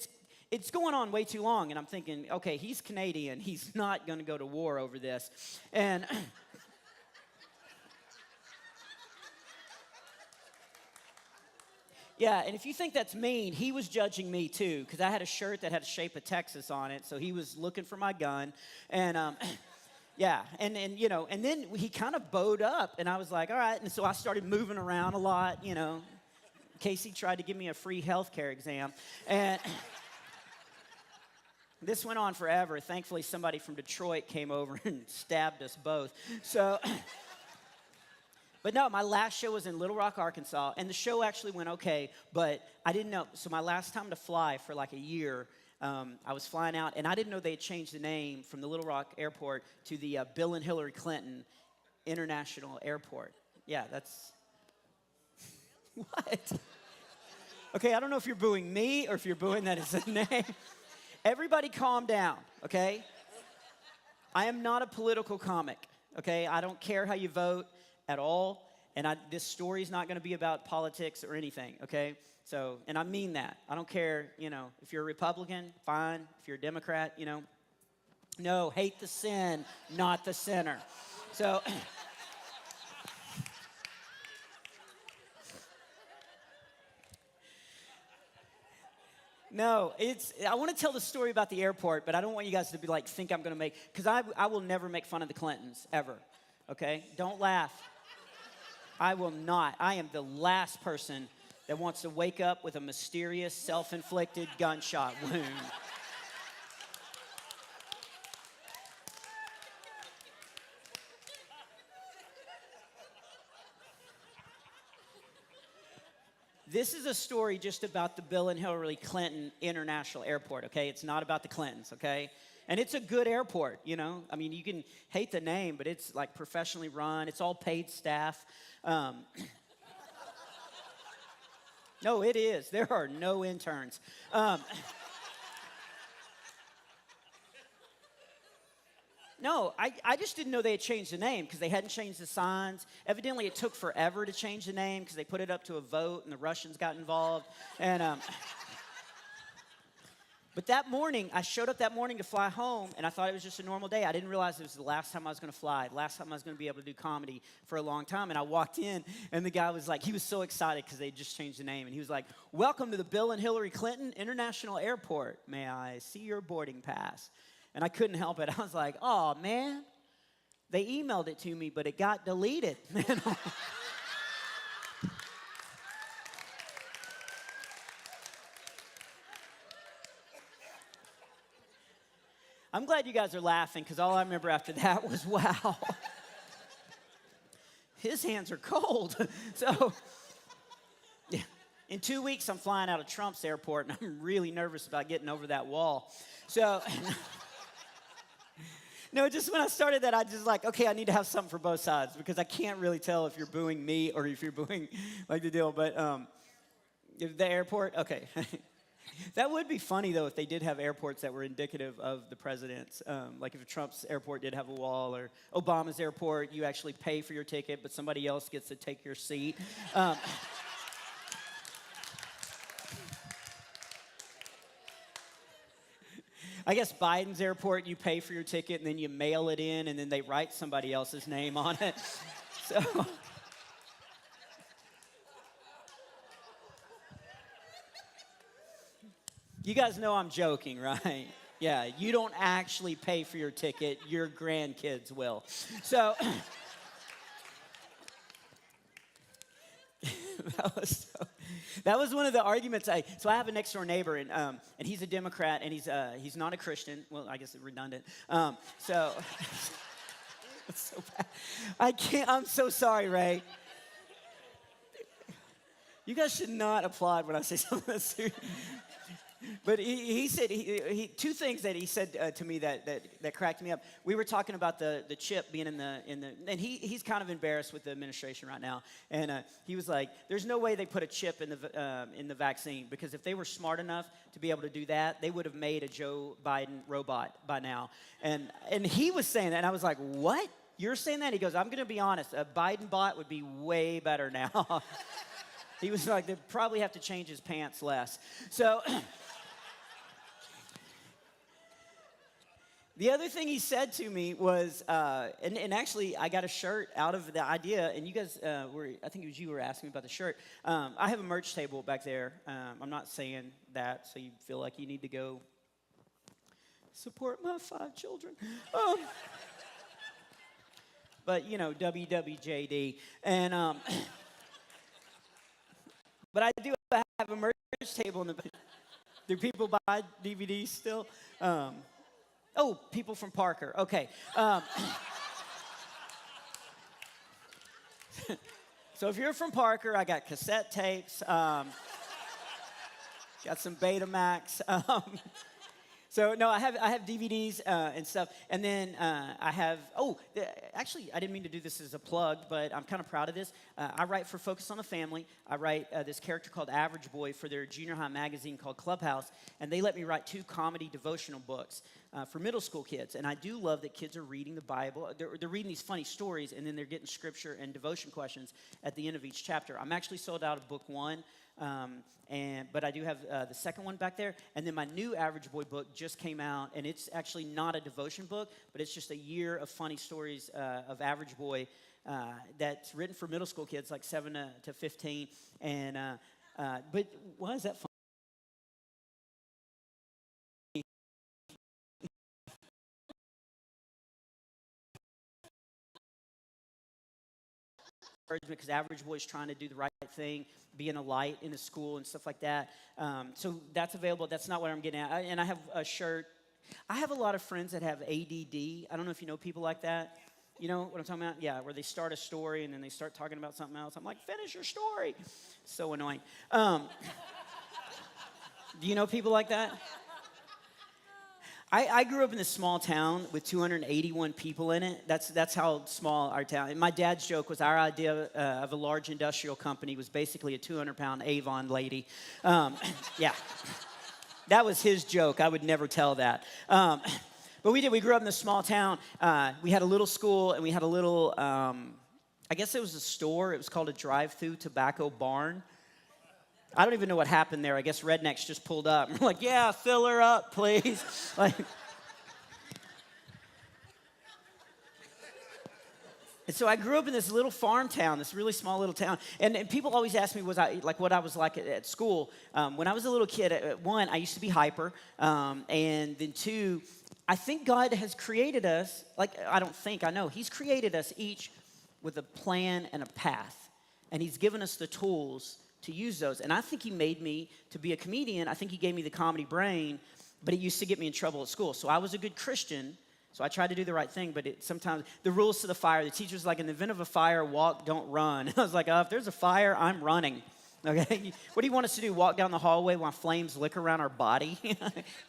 it's going on way too long. And I'm thinking, okay, he's Canadian. He's not going to go to war over this. And yeah, and if you think that's mean, he was judging me too, because I had a shirt that had a shape of Texas on it, so he was looking for my gun, and yeah, and then he kind of bowed up, and I was like, all right, and so I started moving around a lot, in case he tried to give me a free healthcare exam, and this went on forever. Thankfully, somebody from Detroit came over and stabbed us both, so. But no, my last show was in Little Rock, Arkansas, and the show actually went okay, but I didn't know. So my last time to fly for like a year, I was flying out, and I didn't know they had changed the name from the Little Rock Airport to the Bill and Hillary Clinton International Airport. Yeah, that's... What? Okay, I don't know if you're booing me or if you're booing that as a name. Everybody calm down, okay? I am not a political comic, okay? I don't care how you vote at all, And this story's not going to be about politics or anything, okay? So, and I mean that. I don't care, if you're a Republican, fine. If you're a Democrat, no, hate the sin, not the sinner. So, no, I want to tell the story about the airport, but I don't want you guys to be like, think I'm going to because I will never make fun of the Clintons, ever, okay? Don't laugh. I will not. I am the last person that wants to wake up with a mysterious, self-inflicted gunshot wound. This is a story just about the Bill and Hillary Clinton International Airport, okay? It's not about the Clintons, okay? And it's a good airport, I mean, you can hate the name, but it's like professionally run. It's all paid staff. No, it is. There are no interns. No, I just didn't know they had changed the name because they hadn't changed the signs. Evidently, it took forever to change the name because they put it up to a vote and the Russians got involved. And but that morning, I showed up that morning to fly home, and I thought it was just a normal day. I didn't realize it was the last time I was going to fly, the last time I was going to be able to do comedy for a long time. And I walked in, and the guy was like, he was so excited because they just changed the name. And he was like, welcome to the Bill and Hillary Clinton International Airport. May I see your boarding pass? And I couldn't help it. I was like, oh, man, they emailed it to me, but it got deleted. I'm glad you guys are laughing because all I remember after that was, wow, his hands are cold. So yeah. In 2 weeks, I'm flying out of Trump's airport, and I'm really nervous about getting over that wall. So no, just when I started that, I just like, okay, I need to have something for both sides because I can't really tell if you're booing me or if you're booing like the deal. But the airport, okay. That would be funny, though, if they did have airports that were indicative of the president's. Like if Trump's airport did have a wall, or Obama's airport, you actually pay for your ticket, but somebody else gets to take your seat. I guess Biden's airport, you pay for your ticket, and then you mail it in, and then they write somebody else's name on it. So... You guys know I'm joking, right? Yeah, you don't actually pay for your ticket. Your grandkids will. So, that was one of the arguments. So I have a next door neighbor, and he's a Democrat, and he's not a Christian. Well, I guess it's redundant. So, it's so bad. I can't. I'm so sorry, Ray. You guys should not applaud when I say something that's serious. But he said two things that he said to me that cracked me up. We were talking about the chip being in the and he's kind of embarrassed with the administration right now. And he was like, "There's no way they put a chip in the vaccine because if they were smart enough to be able to do that, they would have made a Joe Biden robot by now." And he was saying that, and I was like, "What? You're saying that?" He goes, "I'm going to be honest. A Biden bot would be way better now." He was like, "They'd probably have to change his pants less." So. The other thing he said to me was, and actually I got a shirt out of the idea, and you guys I think it was you who were asking me about the shirt. I have a merch table back there. I'm not saying that so you feel like you need to go support my 5 children. But, WWJD. And, but I do have a merch table in the back. Do people buy DVDs still? Oh, people from Parker. Okay. So if you're from Parker, I got cassette tapes, got some Betamax. So no, I have DVDs and stuff, and then I have. Actually, I didn't mean to do this as a plug, but I'm kind of proud of this. I write for Focus on the Family. I write this character called Average Boy for their junior high magazine called Clubhouse, and they let me write 2 comedy devotional books. for middle school kids. And I do love that kids are reading the Bible. They're reading these funny stories, and then they're getting scripture and devotion questions at the end of each chapter. I'm actually sold out of book 1, but I do have the second one back there. And then my new Average Boy book just came out, and it's actually not a devotion book, but it's just a year of funny stories of Average Boy that's written for middle school kids, like 7 to 15. And but why is that funny? Because Average Boy is trying to do the right thing, being a light in a school and stuff like that. So that's available. That's not what I'm getting at. And I have a shirt. I have a lot of friends that have ADD. I don't know if you know people like that. You know what I'm talking about? Yeah, where they start a story and then they start talking about something else. I'm like, finish your story. So annoying. Do you know people like that? I grew up in this small town with 281 people in it. That's how small our town. And my dad's joke was our idea of a large industrial company was basically a 200-pound Avon lady. Yeah, that was his joke. I would never tell that. But we did. We grew up in this small town. We had a little school, and we had a little, I guess it was a store. It was called a drive-through tobacco barn. I don't even know what happened there. I guess rednecks just pulled up. We're like, yeah, fill her up, please. Like, and so I grew up in this little farm town, this really small little town. And people always ask me, was I like what I was like at school? When I was a little kid, one, I used to be hyper, and then two, I think God has created us. Like I don't think, I know He's created us each with a plan and a path, and He's given us the tools to use those. And I think He made me to be a comedian. I think He gave me the comedy brain, but it used to get me in trouble at school. So I was a good Christian, so I tried to do the right thing, but sometimes the rules to the fire, the teacher's like, in the event of a fire, walk, don't run. I was like, if there's a fire, I'm running. Okay? What do you want us to do, walk down the hallway while flames lick around our body?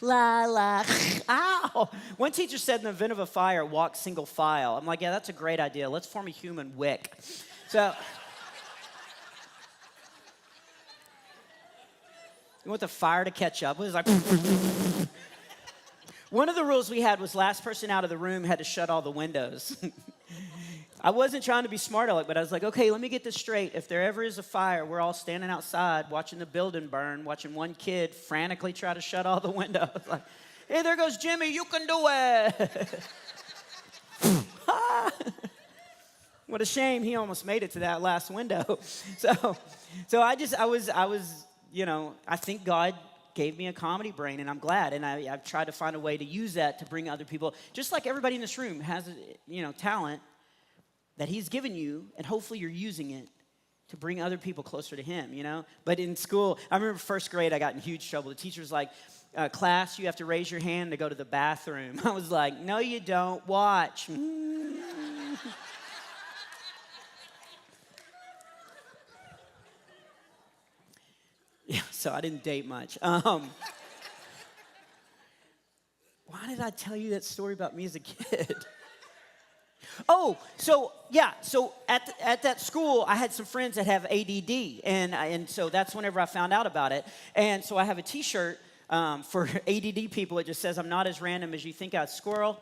La, la, ow. One teacher said, in the event of a fire, walk single file. I'm like, yeah, that's a great idea. Let's form a human wick. So you want the fire to catch up? It was like, one of the rules we had was last person out of the room had to shut all the windows. I wasn't trying to be smart aleck, but I was like, okay, let me get this straight. If there ever is a fire, we're all standing outside watching the building burn, watching one kid frantically try to shut all the windows. Like, hey, there goes Jimmy, you can do it. What a shame he almost made it to that last window. So I was, you know, I think God gave me a comedy brain, and I'm glad. And I've tried to find a way to use that to bring other people, just like everybody in this room has, you know, talent that He's given you, and hopefully you're using it to bring other people closer to Him, you know? But in school, I remember first grade, I got in huge trouble. The teacher was like, class, you have to raise your hand to go to the bathroom. I was like, no, you don't. Watch. Yeah, so I didn't date much. Why did I tell you that story about me as a kid? Oh, so at that school, I had some friends that have ADD, and so that's whenever I found out about it. And so I have a T-shirt for ADD people. It just says, "I'm not as random as you think, I'm a squirrel."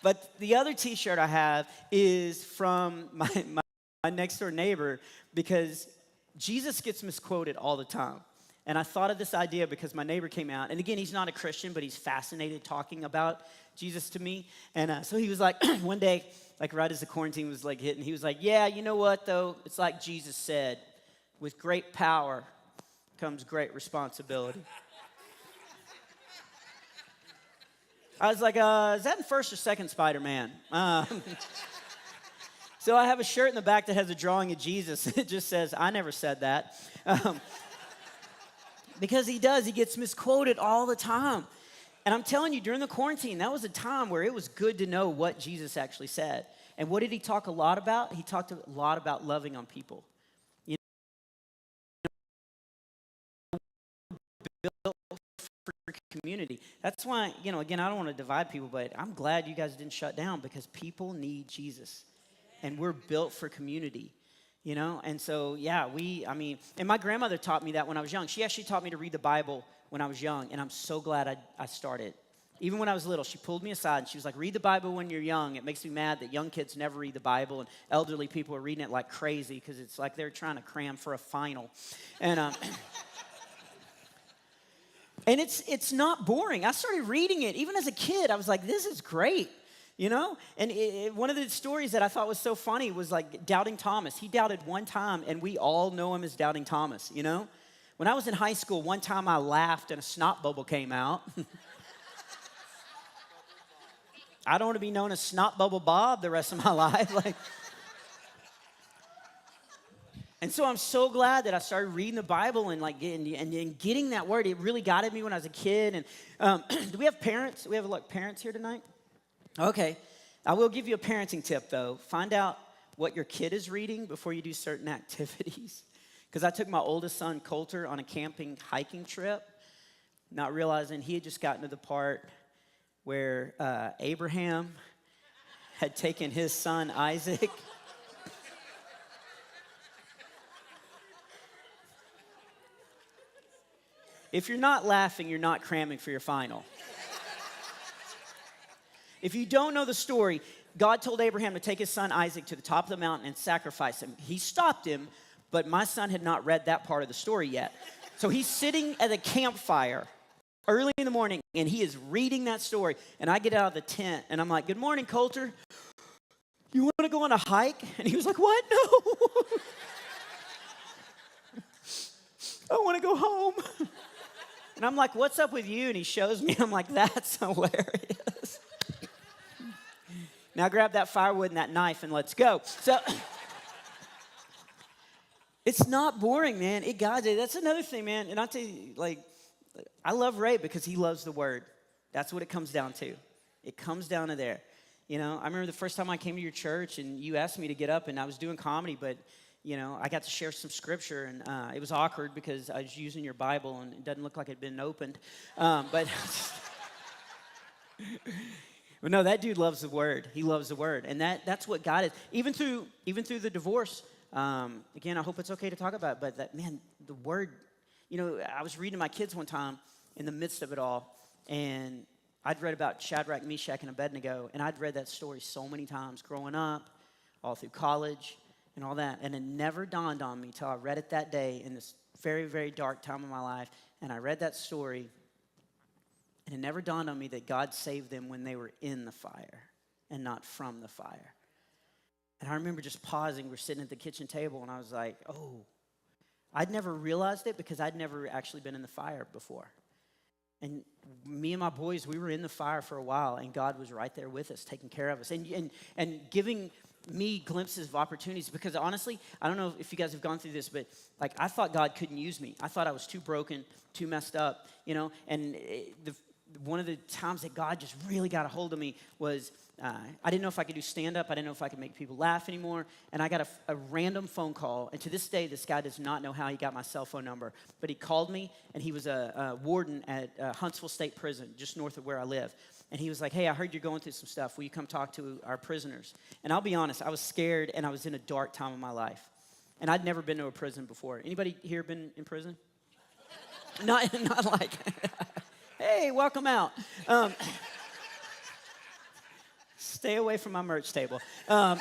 But the other T-shirt I have is from my next door neighbor, because Jesus gets misquoted all the time. And I thought of this idea because my neighbor came out. And again, he's not a Christian, but he's fascinated talking about Jesus to me. And so he was like, one day, like right as the quarantine was like hitting, he was like, yeah, you know what though? It's like Jesus said, with great power comes great responsibility. I was like, is that in first or second Spider-Man? So I have a shirt in the back that has a drawing of Jesus. It just says, I never said that. Because he does. He gets misquoted all the time. And I'm telling you, during the quarantine, that was a time where it was good to know what Jesus actually said. And what did he talk a lot about? He talked a lot about loving on people. You know, built for community. That's why, you know, again, I don't want to divide people, but I'm glad you guys didn't shut down, because people need Jesus. And we're built for community. you know? And so, yeah, and my grandmother taught me that when I was young. She actually taught me to read the Bible when I was young, and I'm so glad I started. Even when I was little, she pulled me aside and she was like, read the Bible when you're young. It makes me mad that young kids never read the Bible and elderly people are reading it like crazy because it's like they're trying to cram for a final. And and it's not boring. I started reading it. Even as a kid, I was like, this is great, you know? And one of the stories that I thought was so funny was like Doubting Thomas. He doubted one time, and we all know him as Doubting Thomas, you know? When I was in high school, one time I laughed and a snot bubble came out. I don't want to be known as Snot Bubble Bob the rest of my life. And so I'm so glad that I started reading the Bible and getting that word. It really got at me when I was a kid. And do we have parents? Do we have parents here tonight? Okay. I will give you a parenting tip, though. Find out what your kid is reading before you do certain activities. Because I took my oldest son, Coulter, on a hiking trip, not realizing he had just gotten to the part where Abraham had taken his son Isaac. If you're not laughing, you're not cramming for your final. If you don't know the story, God told Abraham to take his son Isaac to the top of the mountain and sacrifice him. He stopped him, but my son had not read that part of the story yet. So he's sitting at a campfire early in the morning, and he is reading that story. And I get out of the tent, and I'm like, good morning, Coulter. You want to go on a hike? And he was like, what? No. I want to go home. And I'm like, what's up with you? And he shows me. I'm like, that's hilarious. Now grab that firewood and that knife, and let's go. So it's not boring, man. It got it. That's another thing, man. And I'll tell you, I love Ray because he loves the word. That's what it comes down to. It comes down to there. You know, I remember the first time I came to your church and you asked me to get up, and I was doing comedy, but, you know, I got to share some scripture, and it was awkward because I was using your Bible and it doesn't look like it had been opened. But no, that dude loves the word. He loves the word. And that's what God is. Even through the divorce, again, I hope it's okay to talk about it, but the word. You know, I was reading to my kids one time in the midst of it all, and I'd read about Shadrach, Meshach, and Abednego, and I'd read that story so many times growing up, all through college, and all that, and it never dawned on me till I read it that day in this very, very dark time of my life, and I read that story, and it never dawned on me that God saved them when they were in the fire and not from the fire. And I remember just pausing. We're sitting at the kitchen table, and I was like, oh. I'd never realized it because I'd never actually been in the fire before. And me and my boys, we were in the fire for a while, and God was right there with us, taking care of us, and giving me glimpses of opportunities. Because honestly, I don't know if you guys have gone through this, but I thought God couldn't use me. I thought I was too broken, too messed up, you know. And one of the times that God just really got a hold of me was I didn't know if I could do stand-up. I didn't know if I could make people laugh anymore. And I got a random phone call. And to this day, this guy does not know how he got my cell phone number. But he called me, and he was a warden at Huntsville State Prison, just north of where I live. And he was like, hey, I heard you're going through some stuff. Will you come talk to our prisoners? And I'll be honest, I was scared, and I was in a dark time of my life. And I'd never been to a prison before. Anybody here been in prison? not like, hey, welcome out. Stay away from my merch table. No,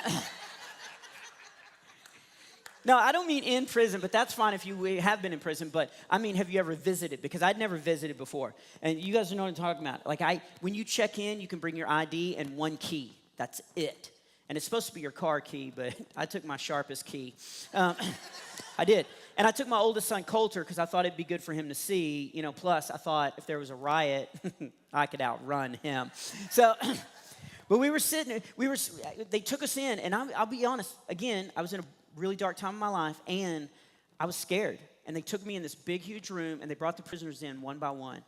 I don't mean in prison, but that's fine if you have been in prison. But I mean, have you ever visited? Because I'd never visited before. And you guys know what I'm talking about. When you check in, you can bring your ID and one key. That's it. And it's supposed to be your car key, but I took my sharpest key. I did. And I took my oldest son, Coulter, because I thought it'd be good for him to see. You know, plus I thought if there was a riot, I could outrun him. So... But we were sitting, they took us in, and I'll be honest, again, I was in a really dark time of my life, and I was scared. And they took me in this big, huge room, and they brought the prisoners in one by one.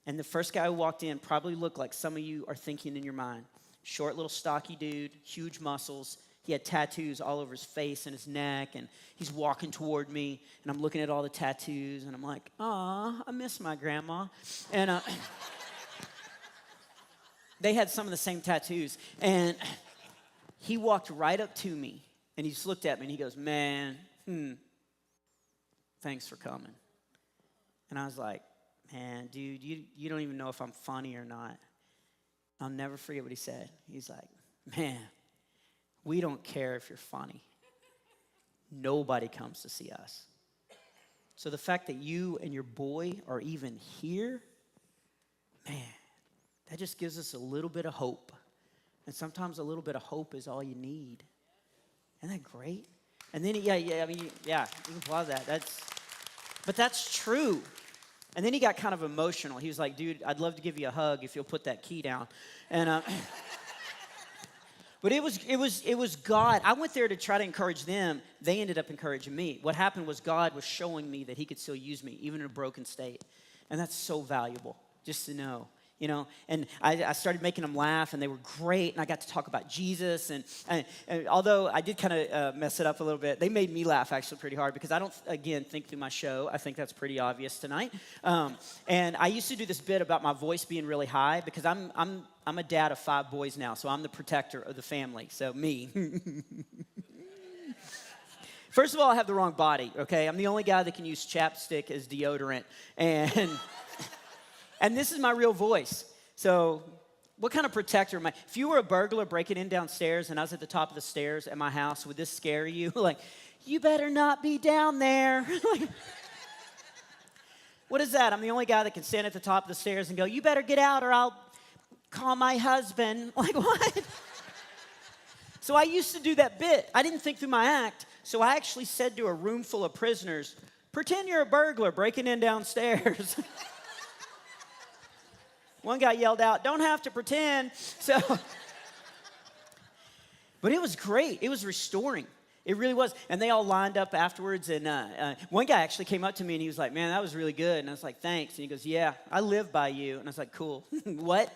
And the first guy who walked in probably looked like some of you are thinking in your mind. Short, little, stocky dude, huge muscles. He had tattoos all over his face and his neck, and he's walking toward me, and I'm looking at all the tattoos, and I'm like, aw, I miss my grandma. And they had some of the same tattoos. And he walked right up to me, And he just looked at me and he goes, man, thanks for coming. And I was like, man, dude, you don't even know if I'm funny or not. I'll never forget what he said. He's like, man, we don't care if you're funny. Nobody comes to see us. So the fact that you and your boy are even here, man, that just gives us a little bit of hope. And sometimes a little bit of hope is all you need. Isn't that great? And then, you can applaud that. But that's true. And then he got kind of emotional. He was like, dude, I'd love to give you a hug if you'll put that key down. And but it was God. I went there to try to encourage them. They ended up encouraging me. What happened was God was showing me that he could still use me, even in a broken state. And that's so valuable, just to know. And I started making them laugh, and they were great, and I got to talk about Jesus, and although I did kind of mess it up a little bit, they made me laugh actually pretty hard, because I don't, again, think through my show. I think that's pretty obvious tonight. And I used to do this bit about my voice being really high, because I'm a dad of 5 boys now, so I'm the protector of the family, so me. First of all, I have the wrong body, okay? I'm the only guy that can use chapstick as deodorant, and this is my real voice. So what kind of protector am I? If you were a burglar breaking in downstairs and I was at the top of the stairs at my house, would this scare you? Like, you better not be down there. What is that? I'm the only guy that can stand at the top of the stairs and go, you better get out or I'll call my husband. Like, what? So I used to do that bit. I didn't think through my act, so I actually said to a room full of prisoners, pretend you're a burglar breaking in downstairs. One guy yelled out, don't have to pretend. But it was great. It was restoring. It really was. And they all lined up afterwards. And one guy actually came up to me and he was like, man, that was really good. And I was like, thanks. And he goes, yeah, I live by you. And I was like, cool. What?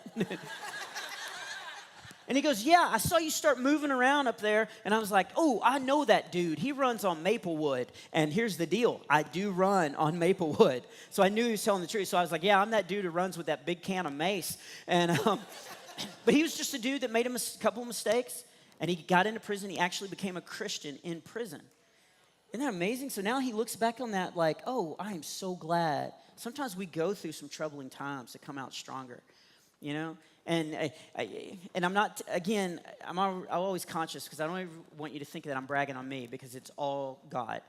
And he goes, yeah, I saw you start moving around up there. And I was like, oh, I know that dude. He runs on Maplewood. And here's the deal. I do run on Maplewood. So I knew he was telling the truth. So I was like, yeah, I'm that dude who runs with that big can of mace. And but he was just a dude that made a couple of mistakes. And he got into prison. He actually became a Christian in prison. Isn't that amazing? So now he looks back on that like, oh, I am so glad. Sometimes we go through some troubling times to come out stronger, And I'm not, again, I'm always conscious because I don't ever want you to think that I'm bragging on me because it's all God.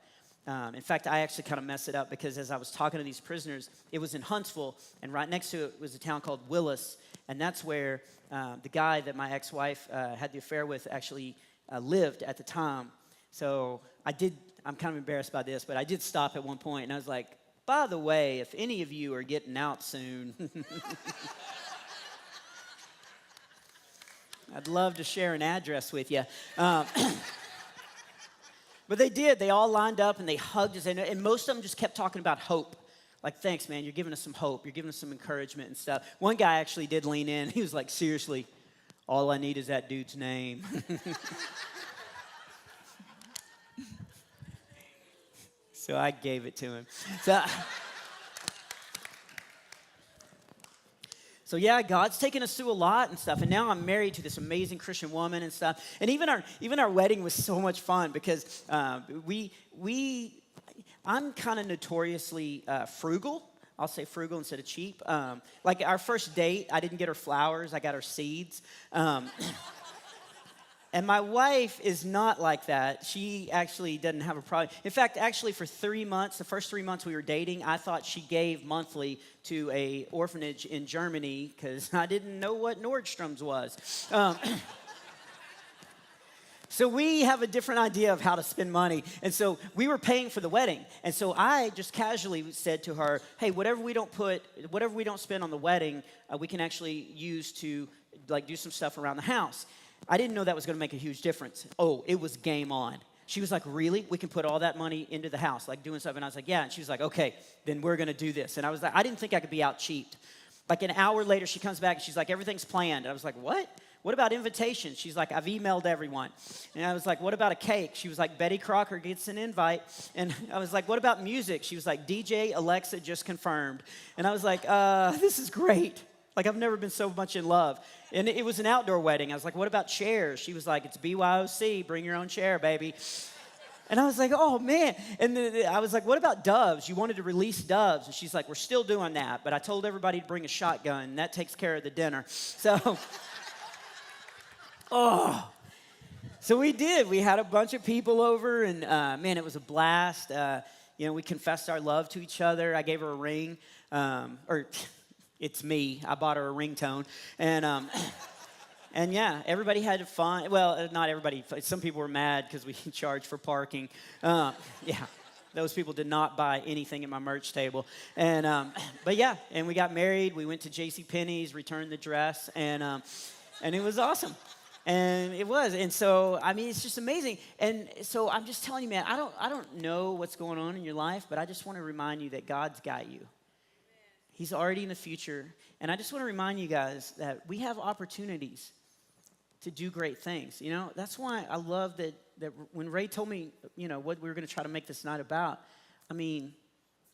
In fact, I actually kind of messed it up because as I was talking to these prisoners, it was in Huntsville, and right next to it was a town called Willis, and that's where the guy that my ex-wife had the affair with actually lived at the time. So I'm kind of embarrassed by this, but I did stop at one point, and I was like, by the way, if any of you are getting out soon... I'd love to share an address with you. But they did. They all lined up and they hugged us. And most of them just kept talking about hope. Like, thanks, man. You're giving us some hope. You're giving us some encouragement and stuff. One guy actually did lean in. He was like, seriously, all I need is that dude's name. So I gave it to him. So yeah, God's taken us through a lot and stuff, and now I'm married to this amazing Christian woman and stuff. And even our wedding was so much fun because I'm kind of notoriously frugal. I'll say frugal instead of cheap. Like our first date, I didn't get her flowers; I got her seeds. And my wife is not like that. She actually doesn't have a problem. In fact, actually for 3 months, the first 3 months we were dating, I thought she gave monthly to a orphanage in Germany because I didn't know what Nordstrom's was. So we have a different idea of how to spend money. And so we were paying for the wedding. And so I just casually said to her, hey, whatever we don't spend on the wedding, we can actually use to like do some stuff around the house. I didn't know that was going to make a huge difference. Oh, it was game on. She was like, really? We can put all that money into the house, like doing stuff. And I was like, yeah. And she was like, okay, then we're going to do this. And I was like, I didn't think I could be out cheaped. Like an hour later, she comes back and she's like, everything's planned. And I was like, what? What about invitations? She's like, I've emailed everyone. And I was like, what about a cake? She was like, Betty Crocker gets an invite. And I was like, what about music? She was like, DJ Alexa just confirmed. And I was like, this is great. Like, I've never been so much in love. And it was an outdoor wedding. I was like, what about chairs? She was like, it's BYOC, bring your own chair, baby. And I was like, oh, man. And then I was like, what about doves? You wanted to release doves. And she's like, we're still doing that. But I told everybody to bring a shotgun, and that takes care of the dinner. So, So we did. We had a bunch of people over, and, man, it was a blast. We confessed our love to each other. I gave her a ring. It's me. I bought her a ringtone. And yeah, everybody had fun. Well, not everybody. Some people were mad because we charged for parking. Those people did not buy anything at my merch table. But yeah, and we got married. We went to JCPenney's, returned the dress, and it was awesome. And it was. And so, I mean, it's just amazing. And so I'm just telling you, man, I don't know what's going on in your life, but I just want to remind you that God's got you. He's already in the future. And I just want to remind you guys that we have opportunities to do great things. You know, that's why I love that when Ray told me, what we were going to try to make this night about, I mean,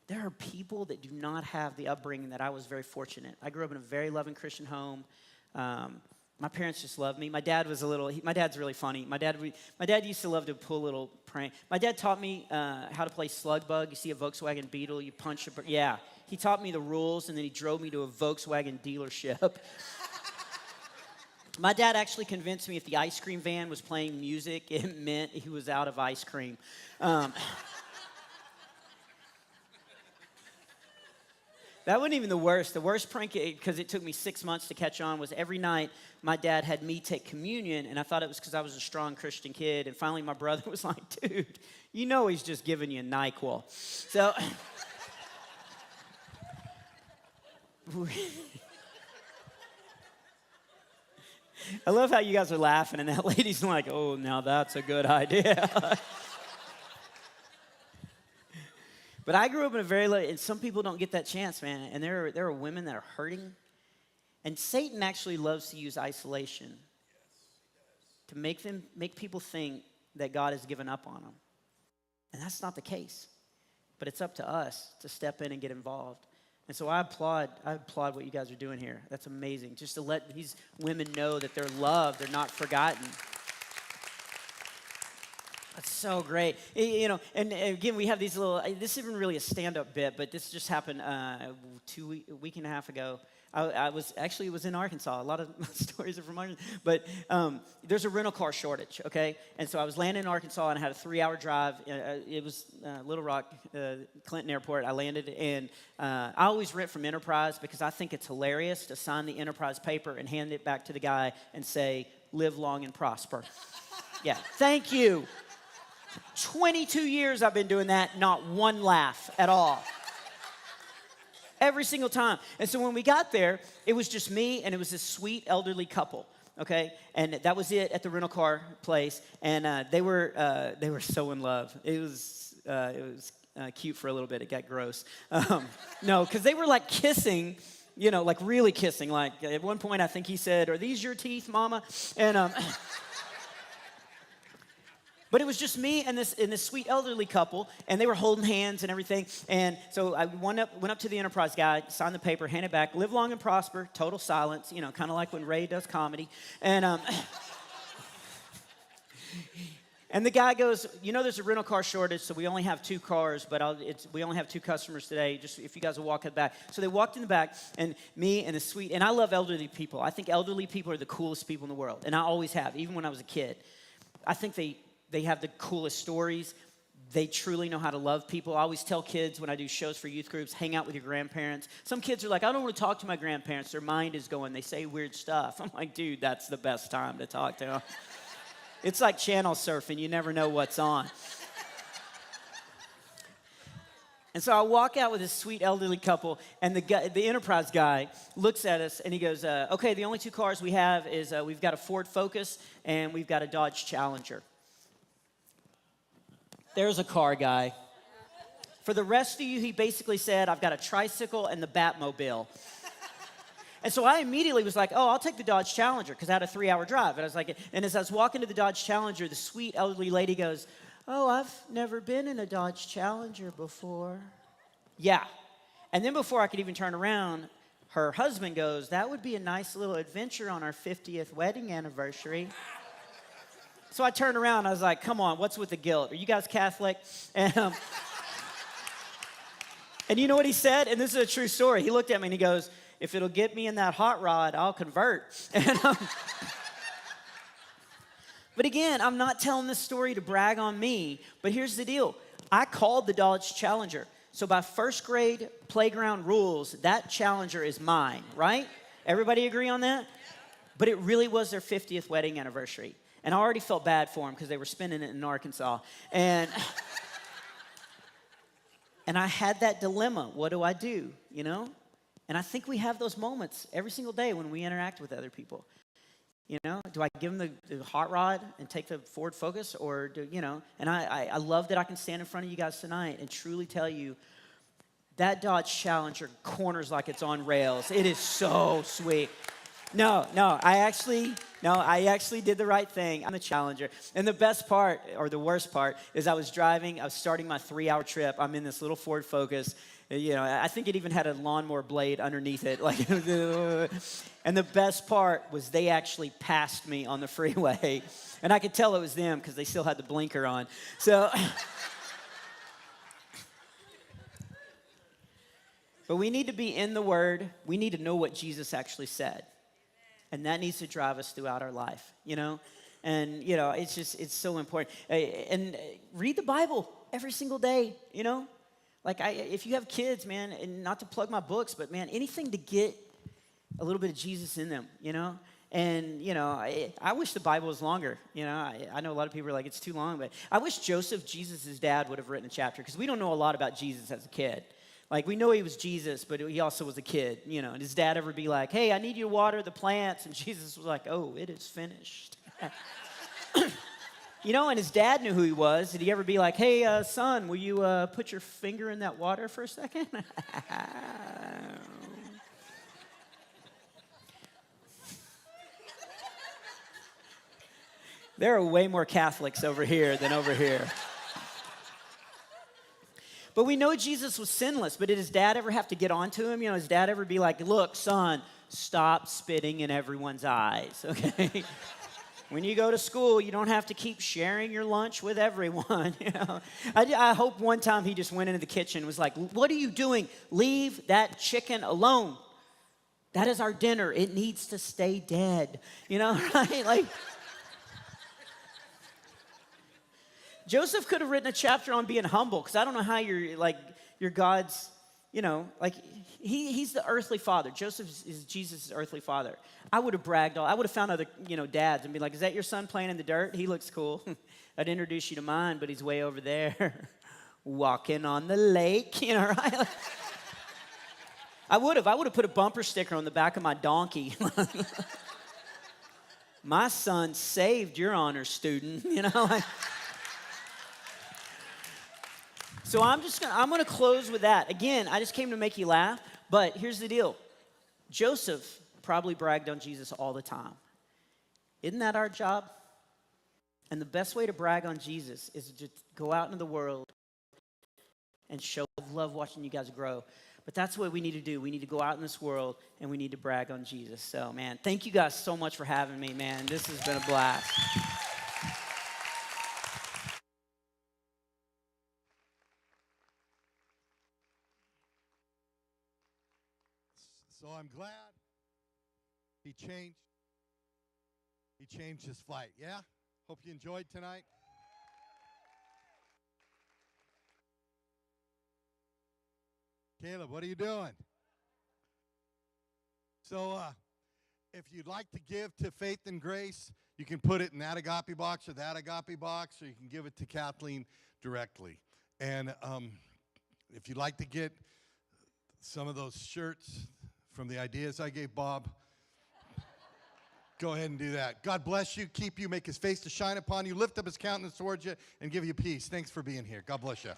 there are people that do not have the upbringing that I was very fortunate. I grew up in a very loving Christian home. My parents just loved me. My dad was my dad's really funny. My dad used to love to pull little prank. My dad taught me how to play slug bug. You see a Volkswagen Beetle, you punch yeah. He taught me the rules, and then he drove me to a Volkswagen dealership. My dad actually convinced me if the ice cream van was playing music, it meant he was out of ice cream. That wasn't even the worst. The worst prank, because it took me 6 months to catch on, was every night my dad had me take communion, and I thought it was because I was a strong Christian kid. And finally my brother was like, dude, he's just giving you NyQuil. So I love how you guys are laughing, and that lady's like, oh, now that's a good idea. But I grew up in and some people don't get that chance, man. And there are women that are hurting. And Satan actually loves to use isolation to make people think that God has given up on them. And that's not the case. But it's up to us to step in and get involved. And so I applaud what you guys are doing here. That's amazing. Just to let these women know that they're loved, they're not forgotten. That's so great. And again, we have these little, this isn't really a stand-up bit, but this just happened a week and a half ago. It was in Arkansas. A lot of stories are from Arkansas. But there's a rental car shortage, okay? And so I was landing in Arkansas, and I had a 3-hour drive. It was Little Rock, Clinton Airport. I landed, and I always rent from Enterprise because I think it's hilarious to sign the Enterprise paper and hand it back to the guy and say, live long and prosper. Yeah, thank you. 22 years I've been doing that, not one laugh at all. Every single time. And so when we got there, it was just me, and it was this sweet elderly couple, okay? And that was it at the rental car place. And they were so in love. It was cute for a little bit. It got gross. No, because they were like kissing, like really kissing. Like at one point, I think he said, "Are these your teeth, mama?" And but it was just me and this sweet elderly couple, and they were holding hands and everything. And so I went up to the Enterprise guy, signed the paper, handed it back, live long and prosper, total silence, kind of like when Ray does comedy. And and the guy goes, there's a rental car shortage, so we only have 2 cars, but we only have 2 customers today, just if you guys will walk in the back. So they walked in the back, and me and and I love elderly people. I think elderly people are the coolest people in the world, and I always have, even when I was a kid. I think they have the coolest stories. They truly know how to love people. I always tell kids when I do shows for youth groups, hang out with your grandparents. Some kids are like, I don't want to talk to my grandparents. Their mind is going. They say weird stuff. I'm like, dude, that's the best time to talk to them. It's like channel surfing. You never know what's on. And so I walk out with this sweet elderly couple, and the Enterprise guy looks at us, and he goes, okay, the only 2 cars we have is we've got a Ford Focus, and we've got a Dodge Challenger. There's a car guy. For the rest of you, he basically said, I've got a tricycle and the Batmobile. And so I immediately was like, oh, I'll take the Dodge Challenger, because I had a 3-hour drive. And I was like, and as I was walking to the Dodge Challenger, the sweet elderly lady goes, oh, I've never been in a Dodge Challenger before. Yeah. And then before I could even turn around, Her husband goes, that would be a nice little adventure on our 50th wedding anniversary. So I turned around, I was like, come on, what's with the guilt? Are you guys Catholic? And you know what he said? And this is a true story. He looked at me and he goes, if it'll get me in that hot rod, I'll convert. But again, I'm not telling this story to brag on me, but here's the deal. I called the Dodge Challenger. So by first grade playground rules, that Challenger is mine, right? Everybody agree on that? But it really was their 50th wedding anniversary. And I already felt bad for them because they were spending it in Arkansas. And I had that dilemma. What do I do, you know? And I think we have those moments every single day when we interact with other people. You know, do I give them the hot rod and take the Ford Focus, or do, you know? And I love that I can stand in front of you guys tonight and truly tell you that Dodge Challenger corners like it's on rails. It is so sweet. No, I actually did the right thing. I'm a Challenger. And the best part, or the worst part, is I was starting my 3-hour trip. I'm in this little Ford Focus. You know, I think it even had a lawnmower blade underneath it. Like, and the best part was they actually passed me on the freeway. And I could tell it was them because they still had the blinker on. So, but we need to be in the Word. We need to know what Jesus actually said. And that needs to drive us throughout our life, you know? And, you know, it's so important. And read the Bible every single day, you know? Like, if you have kids, man, and not to plug my books, but, man, anything to get a little bit of Jesus in them, you know? And, you know, I wish the Bible was longer, you know? I know a lot of people are like, it's too long, but I wish Joseph, Jesus' dad, would have written a chapter, because we don't know a lot about Jesus as a kid. Like, we know he was Jesus, but he also was a kid, you know? And his dad ever be like, hey, I need you to water the plants, and Jesus was like, oh, it is finished. You know, and his dad knew who he was. Did he ever be like, hey, son, will you put your finger in that water for a second? There are way more Catholics over here than over here. But we know Jesus was sinless, but did his dad ever have to get on to him? You know, his dad ever be like, look, son, stop spitting in everyone's eyes, okay? When you go to school, you don't have to keep sharing your lunch with everyone, you know. I hope one time he just went into the kitchen and was like, what are you doing? Leave that chicken alone. That is our dinner. It needs to stay dead, you know, right? Like, Joseph could have written a chapter on being humble, because I don't know how you're God's, you know, like, he's the earthly father. Joseph is Jesus' earthly father. I would have bragged I would have found other, you know, dads and be like, is that your son playing in the dirt? He looks cool. I'd introduce you to mine, but he's way over there walking on the lake, you know, right? I would have put a bumper sticker on the back of my donkey. My son saved your honor student, you know, like. So I'm going to close with that. Again, I just came to make you laugh, but here's the deal. Joseph probably bragged on Jesus all the time. Isn't that our job? And the best way to brag on Jesus is to just go out into the world and show love watching you guys grow. But that's what we need to do. We need to go out in this world and we need to brag on Jesus. So, man, thank you guys so much for having me, man. This has been a blast. So I'm glad he changed his flight. Yeah? Hope you enjoyed tonight. Caleb, what are you doing? So if you'd like to give to Faith and Grace, you can put it in that agape box or that agape box, or you can give it to Kathleen directly. And if you'd like to get some of those shirts from the ideas I gave Bob, go ahead and do that. God bless you, keep you, make his face to shine upon you, lift up his countenance towards you, and give you peace. Thanks for being here. God bless you.